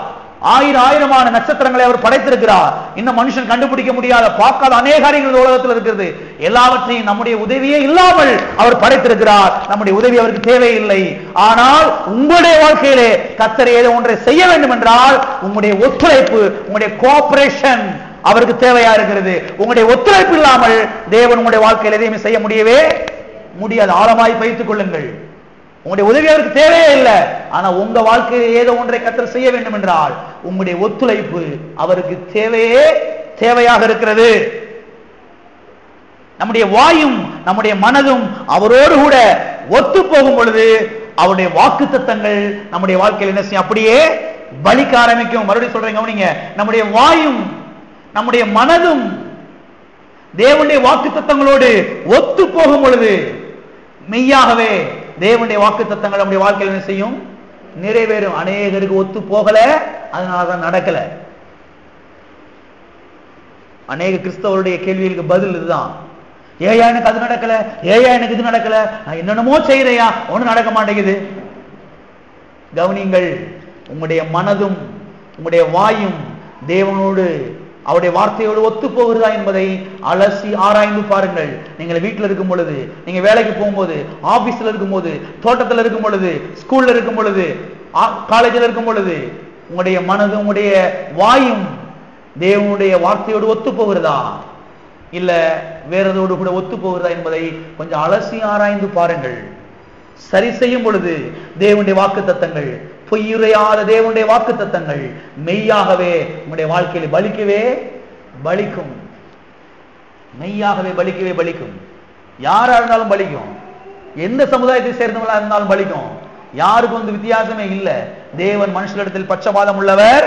ஆயிரமான நட்சத்திரங்களை அவர் படைத்திருக்கிறார். இன்னும் மனுஷன் கண்டுபிடிக்க முடியாத, பார்க்காத அநேக காரியங்கள் உலகத்தில் இருக்கிறது. எல்லாவற்றையும் நம்முடைய உதவியே இல்லாமல் அவர் படைத்திருக்கிறார். நம்முடைய உதவி அவருக்கு தேவையில்லை. ஆனால் உங்களுடைய வாழ்க்கையிலே கர்த்தர் ஏதோ ஒன்றை செய்ய வேண்டும் என்றால் உங்களுடைய ஒத்துழைப்பு, உங்களுடைய கோஆபரேஷன் அவருக்கு தேவையா இருக்கிறது. உங்களுடைய ஒத்துழைப்பு இல்லாமல் தேவன் உங்களுடைய வாழ்க்கையில் எதையுமே செய்ய முடியவே முடியாது. ஆழமாய் வைத்துக் கொள்ளுங்கள். உங்களுடைய உதவி அவருக்கு தேவையே இல்லை. ஆனா உங்க வாழ்க்கையில் ஏதோ ஒன்றை கர்த்தர் செய்ய வேண்டும் என்றால் உங்களுடைய ஒத்துழைப்பு அவருக்கு தேவையாக இருக்கிறது. நம்முடைய வாயும் நம்முடைய மனதும் அவரோடு கூட ஒத்து போகும் பொழுது அவருடைய வாக்குத்தத்தங்கள் நம்முடைய வாழ்க்கையில் என்ன செய்யும்? அப்படியே பலிக்க ஆரம்பிக்கும். மறுபடியும் சொல்றேன், கவனிங்க. நம்முடைய வாயும் நம்முடைய மனதும் தேவனுடைய வாக்குத்தத்தங்களோடு ஒத்து போகும் பொழுது மெய்யாகவே தேவனுடைய வாக்குத்தத்தங்கள் நம்முடைய வாழ்க்கையில் என்ன செய்யும்? நிறைவேறும். அநேகருக்கு ஒத்து போகல, அதனாலதான் நடக்கல. அநேக கிறிஸ்தவருடைய கேள்விகளுக்கு பதில் இதுதான். ஏயா எனக்கு அது நடக்கல, ஏயா எனக்கு இது நடக்கல, நான் என்னென்னமோ செய்யறையா, ஒன்னும் நடக்க மாட்டேங்குது. கவனிங்கள். உங்களுடைய மனதும் உங்களுடைய வாயும் தேவனோடு அவருடைய வார்த்தையோடு ஒத்து போகிறதா என்பதை அலசி ஆராய்ந்து பாருங்கள். நீங்கள் வீட்டில் இருக்கும் பொழுது, நீங்க வேலைக்கு போகும்போது, ஆபீஸ்ல இருக்கும் போது, தோட்டத்தில் இருக்கும் பொழுது, ஸ்கூல்ல இருக்கும் பொழுது, காலேஜில் இருக்கும் பொழுது, உங்களுடைய மனதும் உங்களுடைய வாயும் தேவனுடைய வார்த்தையோடு ஒத்து போகிறதா இல்ல வேறதோடு கூட ஒத்து போகிறதா என்பதை கொஞ்சம் அலசி ஆராய்ந்து பாருங்கள். சரி செய்யும் பொழுது தேவனுடைய வாக்குத்தத்தங்கள் பொய்யுரையாத தேவனுடைய வாக்குத்தத்தங்கள் மெய்யாகவே உங்களுடைய வாழ்க்கையில் பலிக்கும். மெய்யாகவே பலிக்கும். யாரா இருந்தாலும் பலிக்கும். எந்த சமுதாயத்தை சேர்ந்தவங்களா இருந்தாலும் பலிக்கும். யாருக்கு வித்தியாசமே இல்லை. தேவன் மனுஷர்களிடத்தில் பட்சபாதம் உள்ளவர்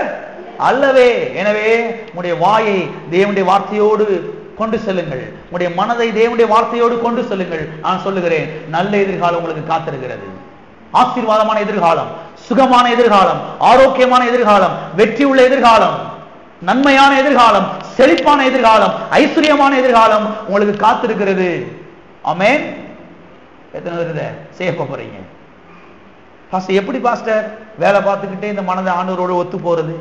அல்லவே. எனவே உங்களுடைய வாயை தேவனுடைய வார்த்தையோடு கொண்டு செல்லுங்கள். உங்களுடைய மனதை தேவனுடைய வார்த்தையோடு கொண்டு செல்லுங்கள். நான் சொல்லுகிறேன், நல்ல எதிர்காலம் உங்களுக்கு காத்திருக்கிறது. ஆசீர்வாதமான எதிர்காலம், சுகமான எதிர்காலம், ஆரோக்கியமான எதிர்காலம், வெற்றி உள்ள எதிர்காலம், நன்மையான எதிர்காலம், செழிப்பான எதிர்காலம், ஐஸ்வர்யமான எதிர்காலம் உங்களுக்கு காத்திருக்கிறது. ஆமென். எத்தனை பேர் செய்ய போறீங்க? பாஸ்டர், எப்படி பாஸ்டர் வேலை பார்த்துக்கிட்டே இந்த மனதை ஆண்டவரோடு ஒத்து போறது?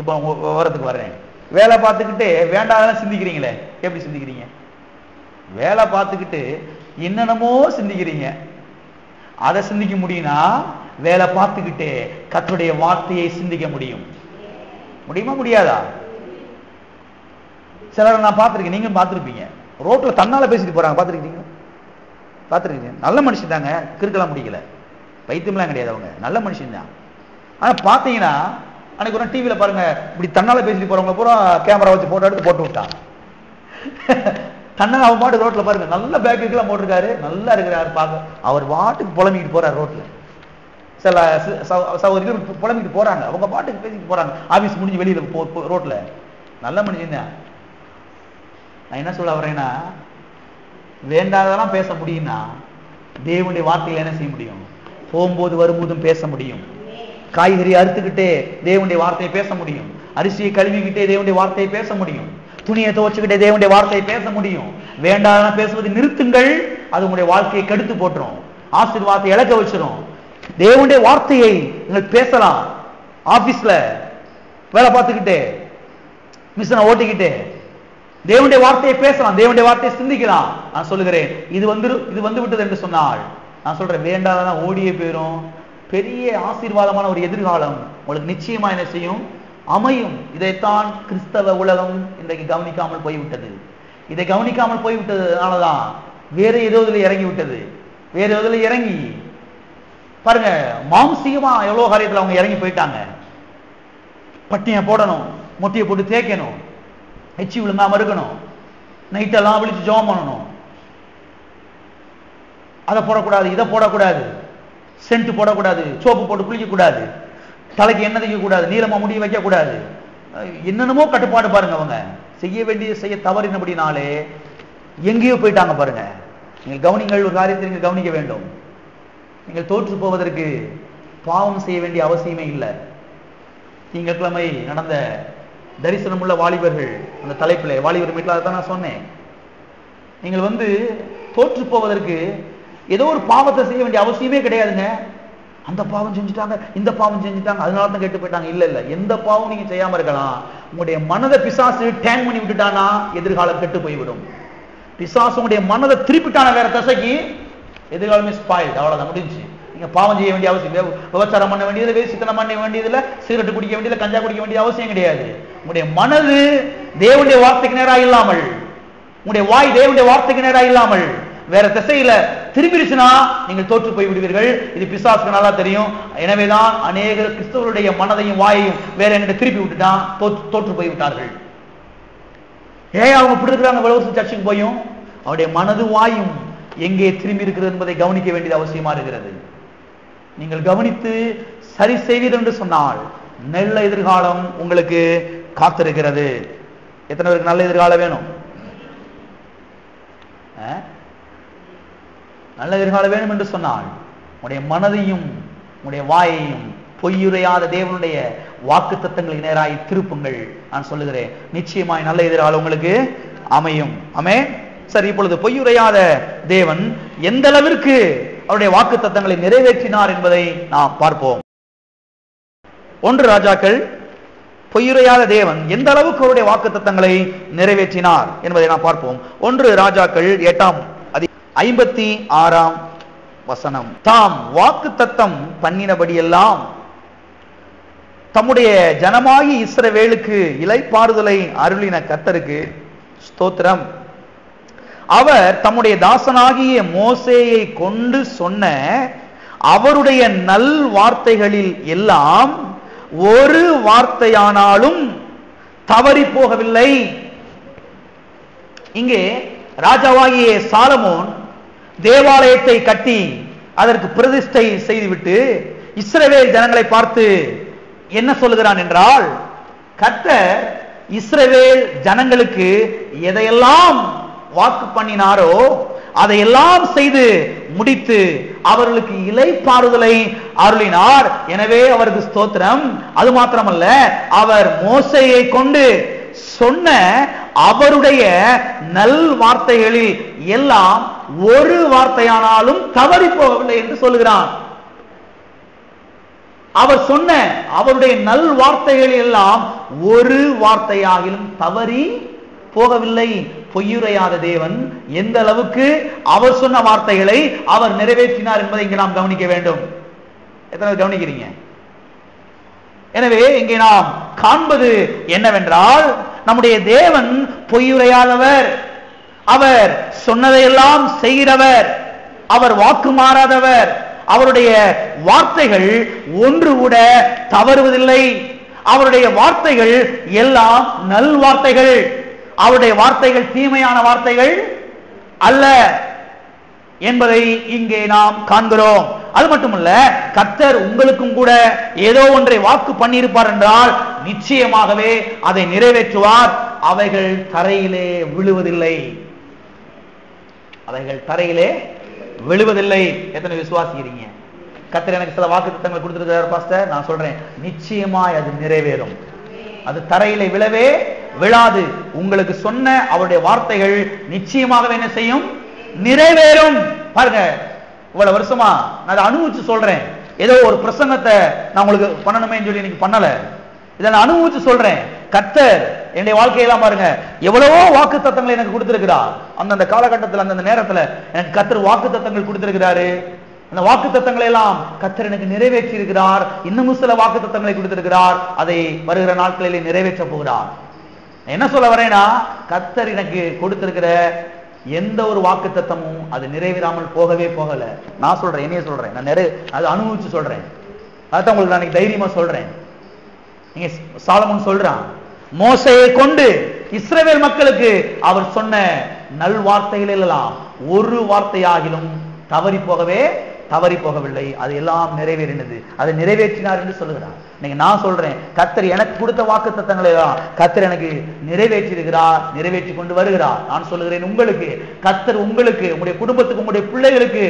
இப்ப விவரத்துக்கு வர்றேன். வேலை பார்த்துக்கிட்டே வேண்டாம் சிந்திக்கிறீங்களே, எப்படி சிந்திக்கிறீங்க? வேலை பார்த்துக்கிட்டு என்னென்னமோ சிந்திக்கிறீங்க. அதை சிந்திக்க முடியும்னா வேலை பார்த்துக்கிட்டே கர்த்தருடைய வார்த்தையை சிந்திக்க முடியுமா முடியாதா? சிலரை நான் பார்த்துருக்கேன், நீங்களும் பார்த்துருப்பீங்க. ரோட்ல தன்னால பேசிட்டு போறாங்க, பார்த்துருக்கீங்க? நல்ல மனுஷன் தாங்க, கிறுக்கலாம் முடியல, பைத்தியம்லாம் கிடையாது, அவங்க நல்ல மனுஷன் தான். ஆனா பாத்தீங்கன்னா அன்னைக்கு ஒரு டிவியில பாருங்க, இப்படி தன்னால பேசிட்டு போறவங்க பூரா கேமரா வச்சு போட்டோ எடுத்து போட்டு விட்டான். தன்னால அவன் பாட்டு ரோட்ல பாருங்க, நல்ல பேக்கெல்லாம் போட்டிருக்காரு, நல்லா இருக்கிறாரு பார்க்க. அவர் பாட்டுக்கு புலம்பிக்கிட்டு போறாரு ரோட்ல. சில சகோதரிகள் புலம்பிக்கிட்டு போறாங்க, அவங்க பாட்டுக்கு பேசிட்டு போறாங்க. ஆபீஸ் முடிஞ்சு வெளியில ரோட்ல. நல்ல மனுஷன் தான். நான் என்ன சொல்ல வரேன்னா, வேண்டாதெல்லாம் பேச முடியும்னா தேவனுடைய வார்த்தையில என்ன செய்ய முடியும்? போகும்போது வரும்போதும் பேச முடியும். காய்கறி அறுத்துக்கிட்டே தேவனுடைய வார்த்தையை பேச முடியும். அரிசியை கழுவிக்கிட்டே தேவனுடைய வார்த்தையை பேச முடியும். துணியை துவச்சுக்கிட்டே தேவனுடைய வார்த்தையை பேச முடியும். வேண்டாம் பேசுவதை நிறுத்துங்கள், அது உங்களுடைய வாழ்க்கையை கெடுத்து போட்டுரும், ஆசீர்வாதத்தை இழக்க வச்சிரும். தேவனுடைய வார்த்தையை நீங்கள் பேசலாம். ஆபீஸ்ல வேலை பார்த்துக்கிட்டே, மிஷினை ஓட்டிக்கிட்டே தேவனுடைய வார்த்தையை பேசலாம், தேவனுடைய வார்த்தையை சிந்திக்கலாம். நான் சொல்லுகிறேன், இது வந்து விட்டது என்று சொன்னால் நான் சொல்றேன், வேண்டாதான் ஓடியே போயிரும். பெரிய ஆசீர்வாதமான ஒரு எதிர்காலம் உங்களுக்கு நிச்சயமா என்ன செய்யும்? அமையும். இதைத்தான் கிறிஸ்தவ உலகம் இன்றைக்கு கவனிக்காமல் போய்விட்டது. இதை கவனிக்காமல் போய்விட்டதுனாலதான் வேற ஏதோ இதுல இறங்கி விட்டது. வேற ஏதோ இறங்கி பாருங்க, மாம்சீகமா எவ்வளவு காரியத்துல அவங்க இறங்கி போயிட்டாங்க. பட்டியை போடணும், மொட்டையை போட்டு தேய்க்கணும், எச்சி விழுங்காம இருக்கணும், நைட்டெல்லாம் விழிச்சு ஜெபம் பண்ணணும், அதை போடக்கூடாது, இதை போடக்கூடாது, சென்ட் போடக்கூடாது, சோப்பு போட்டு குளிக்க கூடாது, தலைக்கு எண்ணெய் தைக்க கூடாது, நீளமா முடிய வைக்க கூடாது, என்னென்னமோ கட்டுப்பாடு பாருங்க. அவங்க செய்ய வேண்டிய செய்ய தவறினபடினாலே எங்கேயோ போயிட்டாங்க பாருங்க. நீங்கள் கவனிங்கள், ஒரு காரியத்தை நீங்கள் கவனிக்க வேண்டும். நீங்கள் தோற்று போவதற்கு பாவம் செய்ய வேண்டிய அவசியமே இல்லை. திங்கட்கிழமை நடந்த தரிசனம் உள்ள வாலிபர்கள் அந்த தலைப்பில், வாலிபர் மீட்டில் தான் நான் சொன்னேன். நீங்கள் தோற்று போவதற்கு ஏதோ ஒரு பாவத்தை செய்ய வேண்டிய அவசியமே கிடையாதுங்க. அந்த பாவம் செஞ்சுட்டாங்க, இந்த பாவம் செஞ்சுட்டாங்க, அதனால தான் கெட்டு போயிட்டாங்க. இல்ல இல்ல, எந்த பாவம் நீங்க செய்யாம இருக்கலாம். உங்களுடைய மனதை பிசாசு டேங் பண்ணி விட்டுட்டானா எதிர்காலம் கெட்டு போய்விடும். பிசாசு உங்களுடைய மனதை திருப்பிட்டான வேற தசைக்கு, எதிர்காலமே ஸ்பாயில், அவ்வளவுதான், முடிஞ்சு. நீங்க பாவம் செய்ய வேண்டிய அவசியம், விபச்சாரம் பண்ண வேண்டியது, வேசித்தனம் பண்ண வேண்டியதுல, சிகரெட் குடிக்க வேண்டியதுல, கஞ்சா குடிக்க வேண்டிய அவசியம் கிடையாது. உங்களுடைய மனது தேவனுடைய வார்த்தைக்கு நேராக இல்லாமல், உங்களுடைய வாய் தேவனுடைய வார்த்தைக்கு நேராக இல்லாமல் வேற திசையில திரும்பிடுச்சுன்னா நீங்கள் தோற்று போய் விடுவீர்கள். இது பிசாசுக்கு நல்லா தெரியும். எனவேதான் அநேக கிறிஸ்தவருடைய மனதையும் வாயையும் வேற என்கிட்ட திருப்பி விட்டுட்டான், தோற்று போய் விட்டார்கள். அவங்க இப்படி இருக்கிறாங்க, இவ்வளவு சர்ச்சுக்கு போயும் அவருடைய மனது வாயும் எங்கே திரும்பி இருக்கிறது என்பதை கவனிக்க வேண்டியது அவசியமா இருக்கிறது. நீங்கள் கவனித்து சரி செய்வீர்கள் என்று சொன்னால் நல்ல எதிர்காலம் உங்களுக்கு காத்திருக்கிறது. எத்தனை பேருக்கு நல்ல எதிர்காலம் வேணும்? நல்ல எதிர்காலம் வேணும் என்று சொன்னால் உங்களுடைய மனதையும் உங்களுடைய வாயையும் பொய்யுரையாத தேவனுடைய வாக்கு தத்தங்களுக்கு நேராய் திருப்புங்கள். நான் சொல்லுகிறேன், நிச்சயமாய் நல்ல எதிர்காலம் உங்களுக்கு அமையும். ஆமென். சரி, இப்பொழுது பொய்யுரையாத தேவன் எந்த அளவிற்கு அவருடைய வாக்கு தத்தங்களை நிறைவேற்றினார் என்பதை நாம் பார்ப்போம். 1 ராஜாக்கள், பொய்யுரையாத தேவன் எந்த அளவுக்கு அவருடைய வாக்கு தத்தங்களை நிறைவேற்றினார் என்பதை நாம் பார்ப்போம். 1 ராஜாக்கள் 8:56 தாம் வாக்கு தத்தம் பண்ணினபடியெல்லாம் தம்முடைய ஜனமாகி இஸ்ரவேலுக்கு இளைப்பாறுதலை அருளின கர்த்தருக்கு ஸ்தோத்திரம். அவர் தம்முடைய தாசனாகிய மோசேயை கொண்டு சொன்ன அவருடைய நல் வார்த்தைகளில் எல்லாம் ஒரு வார்த்தையானாலும் தவறி போகவில்லை. இங்கே ராஜாவாகிய சாலமோன் தேவாலயத்தை கட்டி அதற்கு பிரதிஷ்டை செய்துவிட்டு இஸ்ரவேல் ஜனங்களை பார்த்து என்ன சொல்லுகிறான் என்றால், கர்த்தர் இஸ்ரவேல் ஜனங்களுக்கு எதையெல்லாம் வாக்கு பண்ணினாரோ அதையெல்லாம் செய்து முடித்து அவர்களுக்கு இளைப்பாறுதலை அருளினார். எனவே அவருக்கு ஸ்தோத்திரம். அது மாத்திரமல்ல, அவர் மோசேயை கொண்டு சொன்ன அவருடைய நல் வார்த்தைகளில் எல்லாம் ஒரு வார்த்தையானாலும் தவறி போகவில்லை என்று சொல்லுகிறான். அவர் சொன்ன அவருடைய நல் வார்த்தைகள் எல்லாம் ஒரு வார்த்தையாகிலும் தவறி போகவில்லை. பொய்யுரையாத தேவன் எந்த அளவுக்கு அவர் சொன்ன வார்த்தைகளை அவர் நிறைவேற்றினார் என்பதை இங்கே நாம் கவனிக்க வேண்டும். எத்தனை கவனிக்கிறீங்க? எனவே இங்கே நாம் காண்பது என்னவென்றால், நம்முடைய தேவன் பொய்யுரையாதவர், அவர் சொன்னதையெல்லாம் செய்கிறவர், அவர் வாக்கு மாறாதவர், அவருடைய வார்த்தைகள் ஒன்று கூட தவறுவதில்லை. அவருடைய வார்த்தைகள் எல்லாம் நல் வார்த்தைகள், அவருடைய வார்த்தைகள் தீமையான வார்த்தைகள் அல்ல என்பதை இங்கே நாம் காண்கிறோம். அது மட்டுமல்ல, கர்த்தர் உங்களுக்கும் கூட ஏதோ ஒன்றை வாக்கு பண்ணியிருப்பார் என்றால் நிச்சயமாகவே அதை நிறைவேற்றுவார். அவைகள் தரையிலே விழுவதில்லை, அவைகள் தரையிலே விழுவதில்லை. எத்தனை விசுவாசிக்கிறீங்க? கர்த்தர் எனக்கு சில வாக்கு திட்டங்கள் கொடுத்திருக்கிறார் பாஸ்டர், நான் சொல்றேன் நிச்சயமாய் அது நிறைவேறும். அது தரையிலே விழவே விழாது. உங்களுக்கு சொன்ன அவருடைய வார்த்தைகள் நிச்சயமாகவே என்ன செய்யும்? நிறைவேறும். பாருங்க, இவ்வளவு வருஷமா நான் அதை அனுபவிச்சு சொல்றேன். ஏதோ ஒரு பிரசங்கத்தை நான் உங்களுக்கு பண்ணணுமே சொல்லி இன்னைக்கு பண்ணல, இதை நான் அனுபவிச்சு சொல்றேன். கர்த்தர் என்னுடைய வாழ்க்கையெல்லாம் பாருங்க எவ்வளவோ வாக்கு தத்தங்களை எனக்கு கொடுத்திருக்கிறார். அந்தந்த காலகட்டத்தில் அந்தந்த நேரத்தில் எனக்கு கர்த்தர் வாக்கு தத்தங்கள் கொடுத்திருக்கிறாரு. அந்த வாக்கு தத்தங்களை எல்லாம் கர்த்தர் எனக்கு நிறைவேற்றி இருக்கிறார். இன்னமும் சில வாக்கு தத்தங்களை கொடுத்திருக்கிறார். அதை வருகிற நாட்களிலே நிறைவேற்ற போகிறார். என்ன சொல்ல வரேன்னா, கர்த்தர் எனக்கு கொடுத்திருக்கிற எந்த ஒரு வாக்கு தத்தமும் அது நிறைவேறாமல் போகவே போகல. நான் சொல்றேன், என்னைய சொல்றேன், நான் அது அனுபவிச்சு சொல்றேன். அதான் உங்களுக்கு நான் தைரியமா சொல்றேன். நீங்க சாலமோன் சொல்றான், மோசேயை கொண்டு இஸ்ரவேல் மக்களுக்கு அவர் சொன்ன நல் வார்த்தைகள் எல்லாம் ஒரு வார்த்தையாகிலும் தவறி போகவில்லை. அது எல்லாம் நிறைவேறினது, அதை நிறைவேற்றினார் என்று சொல்லுகிறார். நீங்க நான் சொல்றேன், கர்த்தர் எனக்கு கொடுத்த வாக்கு தத்தங்களை எல்லாம் கர்த்தர் எனக்கு நிறைவேற்றி இருக்கிறார், நிறைவேற்றி கொண்டு வருகிறார். நான் சொல்லுகிறேன், உங்களுக்கு கர்த்தர் உங்களுக்கு, உங்களுடைய குடும்பத்துக்கு, உங்களுடைய பிள்ளைகளுக்கு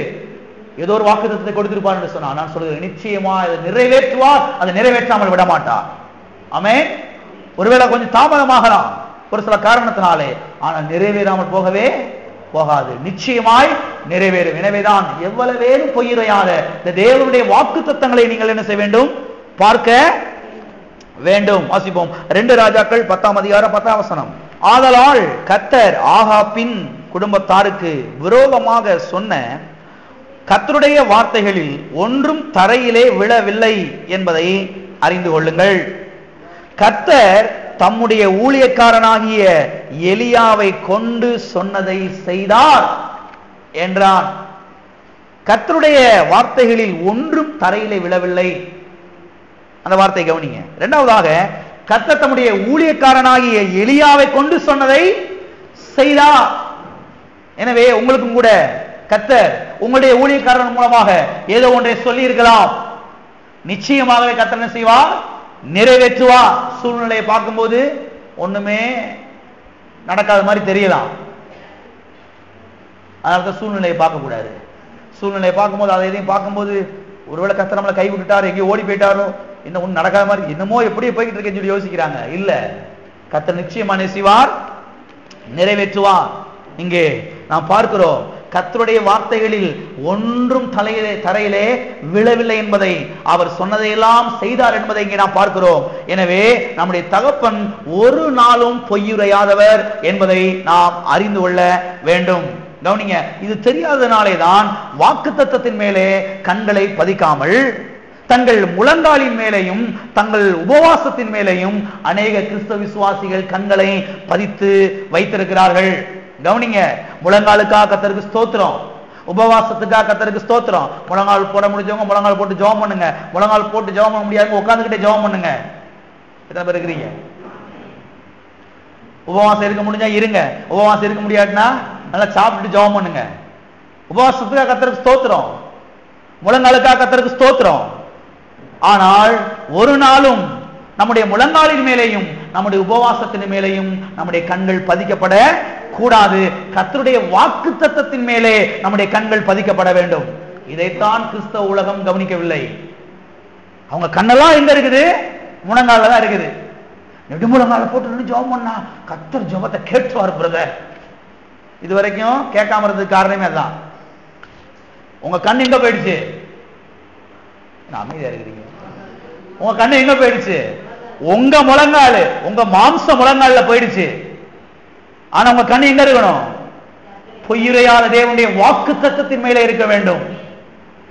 ஏதோ ஒரு வாக்கு தத்தத்தை கொடுத்திருப்பார் என்று சொன்னார். நான் சொல்லுகிறேன், நிச்சயமா அதை நிறைவேற்றுவார், அதை நிறைவேற்றாமல் விட மாட்டார். ஆமென். ஒருவேளை கொஞ்சம் தாமதமாகலாம் ஒரு சில காரணத்தினாலே, ஆனால் நிறைவேறாமல் போகவே போகாது, நிச்சயமாய் நிறைவேறும். எனவேதான் எவ்வளவேனும் பொய்யுரையாத இந்த தேவனுடைய வாக்கு தத்தங்களை நீங்கள் என்ன செய்ய வேண்டும்? பார்க்க வேண்டும். வாசிப்போம் 2 ராஜாக்கள் 10ஆம் அதிகாரம் 10ஆம் வசனம். ஆதலால் கர்த்தர் ஆகாபின் குடும்பத்தாருக்கு விரோதமாக சொன்ன கர்த்தருடைய வார்த்தைகளில் ஒன்றும் தரையிலே விழவில்லை என்பதை அறிந்து கொள்ளுங்கள். கர்த்தர் தம்முடைய ஊழியக்காரனாகிய எலியாவை கொண்டு சொன்னதை செய்தார் என்றான். கர்த்தருடைய வார்த்தைகளில் ஒன்றும் தரையிலே விழவில்லை. அந்த வார்த்தை கவனிங்க. இரண்டாவதாக, கர்த்தர் தம்முடைய ஊழியக்காரனாகிய எலியாவை கொண்டு சொன்னதை செய்தார். எனவே உங்களுக்கும் கூட கர்த்தர் உங்களுடைய ஊழியக்காரன் மூலமாக ஏதோ ஒன்றை சொல்லி இருக்கலாம். நிச்சயமாகவே கர்த்தர் என்ன செய்வார்? நிறைவேற்றுவார். சூழ்நிலையை பார்க்கும்போது ஒண்ணுமே நடக்காத மாதிரி தெரியலாம். அதனால சூழ்நிலையை பார்க்க கூடாது. சூழ்நிலையை பார்க்கும்போது அதை எதையும் பார்க்கும்போது ஒருவேளை கர்த்தர் நம்மளை கை விட்டுட்டாரு, எங்கேயோ ஓடி போயிட்டாரோ, இன்னும் ஒன்றும் நடக்காத மாதிரி, என்னமோ எப்படி போய்கிட்டு இருக்கேன்னு சொல்லி யோசிக்கிறாங்க. இல்ல, கர்த்தர் நிச்சயமா செய்வார், நிறைவேற்றுவார். இங்கே நாம் பார்க்கிறோம், கர்த்தருடைய வார்த்தைகளில் ஒன்றும் தரையிலே விழவில்லை என்பதை, அவர் சொன்னதையெல்லாம் செய்தார் என்பதை இங்கே நாம் பார்க்கிறோம். எனவே நம்முடைய தகப்பன் ஒரு நாளும் பொய்யுரையாதவர் என்பதை நாம் அறிந்து கொள்ள வேண்டும். கவனிங்க, இது தெரியாதனாலே தான் வாக்குத்தத்தத்தின் மேலே கண்களை பதிக்காமல் தங்கள் முழங்காலின் மேலேயும் தங்கள் உபவாசத்தின் மேலேயும் அநேக கிறிஸ்தவ விசுவாசிகள் கண்களை பதித்து வைத்திருக்கிறார்கள். கவனிங்க, முழங்காலுக்காக கர்த்தருக்கு ஸ்தோத்திரம், உபவாசத்துக்காக கர்த்தருக்கு ஸ்தோத்திரம். முழங்கால் போட முடிஞ்சவங்க முழங்கால் போட்டு ஜெபம் பண்ணுங்க. முழங்கால் போட்டு ஜெபம் பண்ண முடியாதவங்க உட்கார்ந்துகிட்டே ஜெபம் பண்ணுங்க. எத்தனை பேர் இருக்கிறீங்க? உபவாசம் இருக்க முடிஞ்சா இருங்க. உபவாசம் இருக்க முடியாதுன்னா நல்லா சாப்பிட்டு ஜெபம் பண்ணுங்க. உபவாசத்துக்காக கர்த்தருக்கு ஸ்தோத்திரம், முழங்காலுக்காக கர்த்தருக்கு ஸ்தோத்திரம். ஆனால் ஒரு நாளும் நம்முடைய முழங்காலின் மேலேயும் நம்முடைய உபவாசத்தின் மேலேயும் நம்முடைய கண்கள் பதிக்கப்பட கூடாது. கர்த்தருடைய வாக்குத்தத்தத்தின் மேலே நம்முடைய கண்கள் பதிக்கப்பட வேண்டும். இதைத்தான் கிறிஸ்தவ உலகம் கவனிக்கவில்லை. அவங்க கண்ணெல்லாம் எங்க இருக்குது? முழங்கால தான் இருக்குது. நெடுமுழங்கால போட்டு ஜெபம் பண்ணா கர்த்தர் ஜெபத்தை கேட்டுவார் பிரதர். இது வரைக்கும் கேட்காம இருந்ததுக்கு காரணமே அதான். உங்க கண் எங்க போயிடுச்சு? அமைதியா இருக்கிறீங்க. உங்க கண்ணு எங்க போயிடுச்சு? உங்க முழங்கால், உங்க மாம்ச முழங்கால போயிடுச்சு. ஆனா உங்க கண்ணு எங்க இருக்கணும்? பொய்யுரையாத தேவனுடைய வாக்கு தத்தத்தின் மேலே இருக்க வேண்டும்.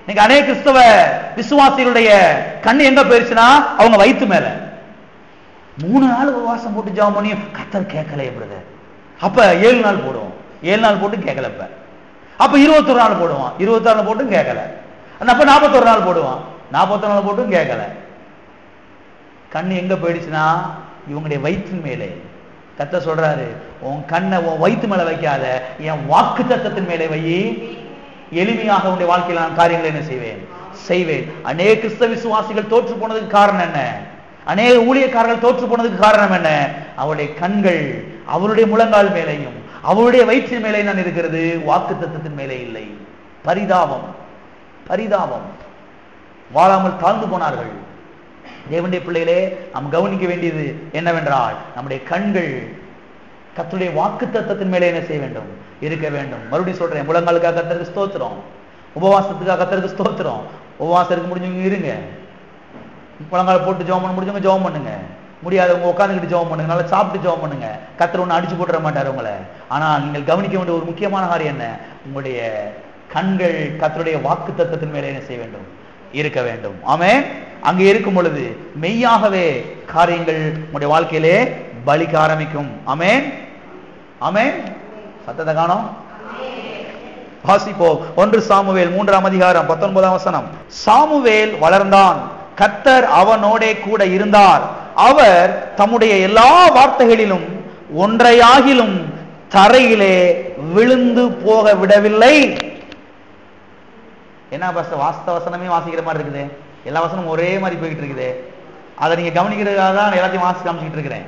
நீங்க அநேக கிறிஸ்தவ விசுவாசிகளுடைய கண்ணு எங்க போயிடுச்சுன்னா அவங்க வயிற்று மேல. 3 நாள் உபவாசம் போட்டு ஜெபம் பண்ணி கர்த்தர் கேட்கலையே பிரதர். அப்ப 7 நாள் போடுவோம். 7 நாள் போட்டு கேட்கல. அப்ப 21 நாள் போடுவான். 21 நாள் போட்டும் கேட்கல. அப்ப 41 நாள் போடுவான். 41 நாள் போட்டும் கேட்கல. கண்ணு எங்க போயிடுச்சுன்னா இவங்களுடைய வயிற்றின் மேலே. கர்த்தர் சொல்றாரு, உன் கண்ணை உன் வயிற்று மேல வைக்காத, என் வாக்கு தத்தத்தின் மேலே வை. எளிமையாக உன்னுடைய வாழ்க்கையில் நான் காரியங்களை என்ன செய்வேன். அநேக கிறிஸ்தவ விசுவாசிகள் தோற்று போனதுக்கு காரணம் என்ன? அநேக ஊழியக்காரர்கள் தோற்று போனதுக்கு காரணம் என்ன? அவருடைய கண்கள் அவருடைய முழங்கால் மேலேயும் அவருடைய வயிற்றின் மேலே தான் இருக்கிறது, வாக்கு தத்தத்தின் மேலே இல்லை. பரிதாபம், பரிதாபம். வாழாமல் தாழ்ந்து போனார்கள். தேவனுடைய பிள்ளைகளே, நாம் கவனிக்க வேண்டியது என்னவென்றால் நம்முடைய கண்கள் கர்த்தருடைய வாக்கு தத்தத்தின் மேலே என்ன செய்ய வேண்டும்? இருக்க வேண்டும். மறுபடியும் சொல்றேன், முழங்காலுக்காக கர்த்தருக்கு ஸ்தோத்திரம், உபவாசத்துக்காக கர்த்தருக்கு ஸ்தோத்திரம். உபவாசம் இருக்க முடிஞ்சவங்க இருங்க. முழங்கால் போட்டு ஜெபம் பண்ண முடிஞ்சவங்க ஜெபம் பண்ணுங்க. முடியாதவங்க உட்காந்துக்கிட்டு ஜெபம் பண்ணுங்க. நல்லா சாப்பிட்டு ஜெபம் பண்ணுங்க. கர்த்தர் ஒன்று அடிச்சு போட்டுற மாட்டார் உங்களை. ஆனால் நீங்கள் கவனிக்க வேண்டிய ஒரு முக்கியமான காரியம் என்ன? உங்களுடைய கண்கள் கர்த்தருடைய வாக்கு தத்தத்தின் மேலே என்ன செய்ய வேண்டும்? இருக்க வேண்டும். ஆமென். அங்கே இருக்கும் பொழுது மெய்யாகவே காரியங்கள் உங்களுடைய வாழ்க்கையிலே பலிக்க ஆரம்பிக்கும். ஆமென், ஆமென். சத்தத்தை காணோம். வாசிப்போம். 1 சாமுவேல் 3ஆம் அதிகாரம் 19ஆம் வசனம். சாமுவேல் வளர்ந்தான், கர்த்தர் அவனோடே கூட இருந்தார். அவர் தம்முடைய எல்லா வார்த்தைகளிலும் ஒன்றையாகிலும் தரையிலே விழுந்து போக விடவில்லை. என்ன வாஸ்த வசனமே வாசிக்கிற மாதிரி இருக்குது. எல்லா வசனமும் ஒரே மாதிரி போய்கிட்டு இருக்குது. அதை நீங்க கவனிக்கிறதுக்காக தான் எல்லாத்தையும் வாசி காமிச்சிட்டு இருக்கிறேன்.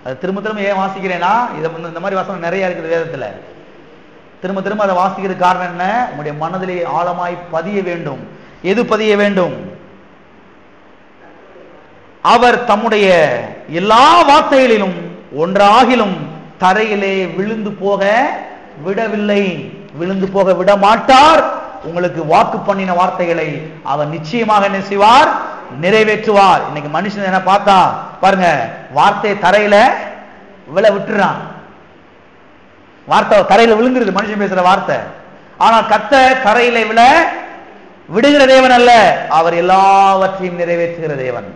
அது திரும்ப திரும்ப ஏன் வாசிக்கிறேன்னா, இதை இந்த மாதிரி வசனம் நிறைய இருக்குது வேதத்துல. திரும்ப திரும்ப அதை வாசிக்கிறதுக்கு காரணம் என்ன? உங்களுடைய மனதிலே ஆழமாய் பதிய வேண்டும். எது பதிய வேண்டும்? அவர் தம்முடைய எல்லா வார்த்தைகளிலும் ஒன்றாகிலும் தரையிலே விழுந்து போக விடவில்லை. விழுந்து போக விட மாட்டார். உங்களுக்கு வாக்கு பண்ணின வார்த்தைகளை அவர் நிச்சயமாக என்ன செய்வார்? நிறைவேற்றுவார். இன்னைக்கு மனுஷன் என்ன பார்த்தா பாருங்க, வார்த்தையை தரையில விழ விட்டுறான். வார்த்தை தரையில விழுந்துருது மனுஷன் பேசுற வார்த்தை. ஆனால் கர்த்தர் தரையில விழ விடுகிற தேவன் அல்ல, அவர் எல்லாவற்றையும் நிறைவேற்றுகிற தேவன்.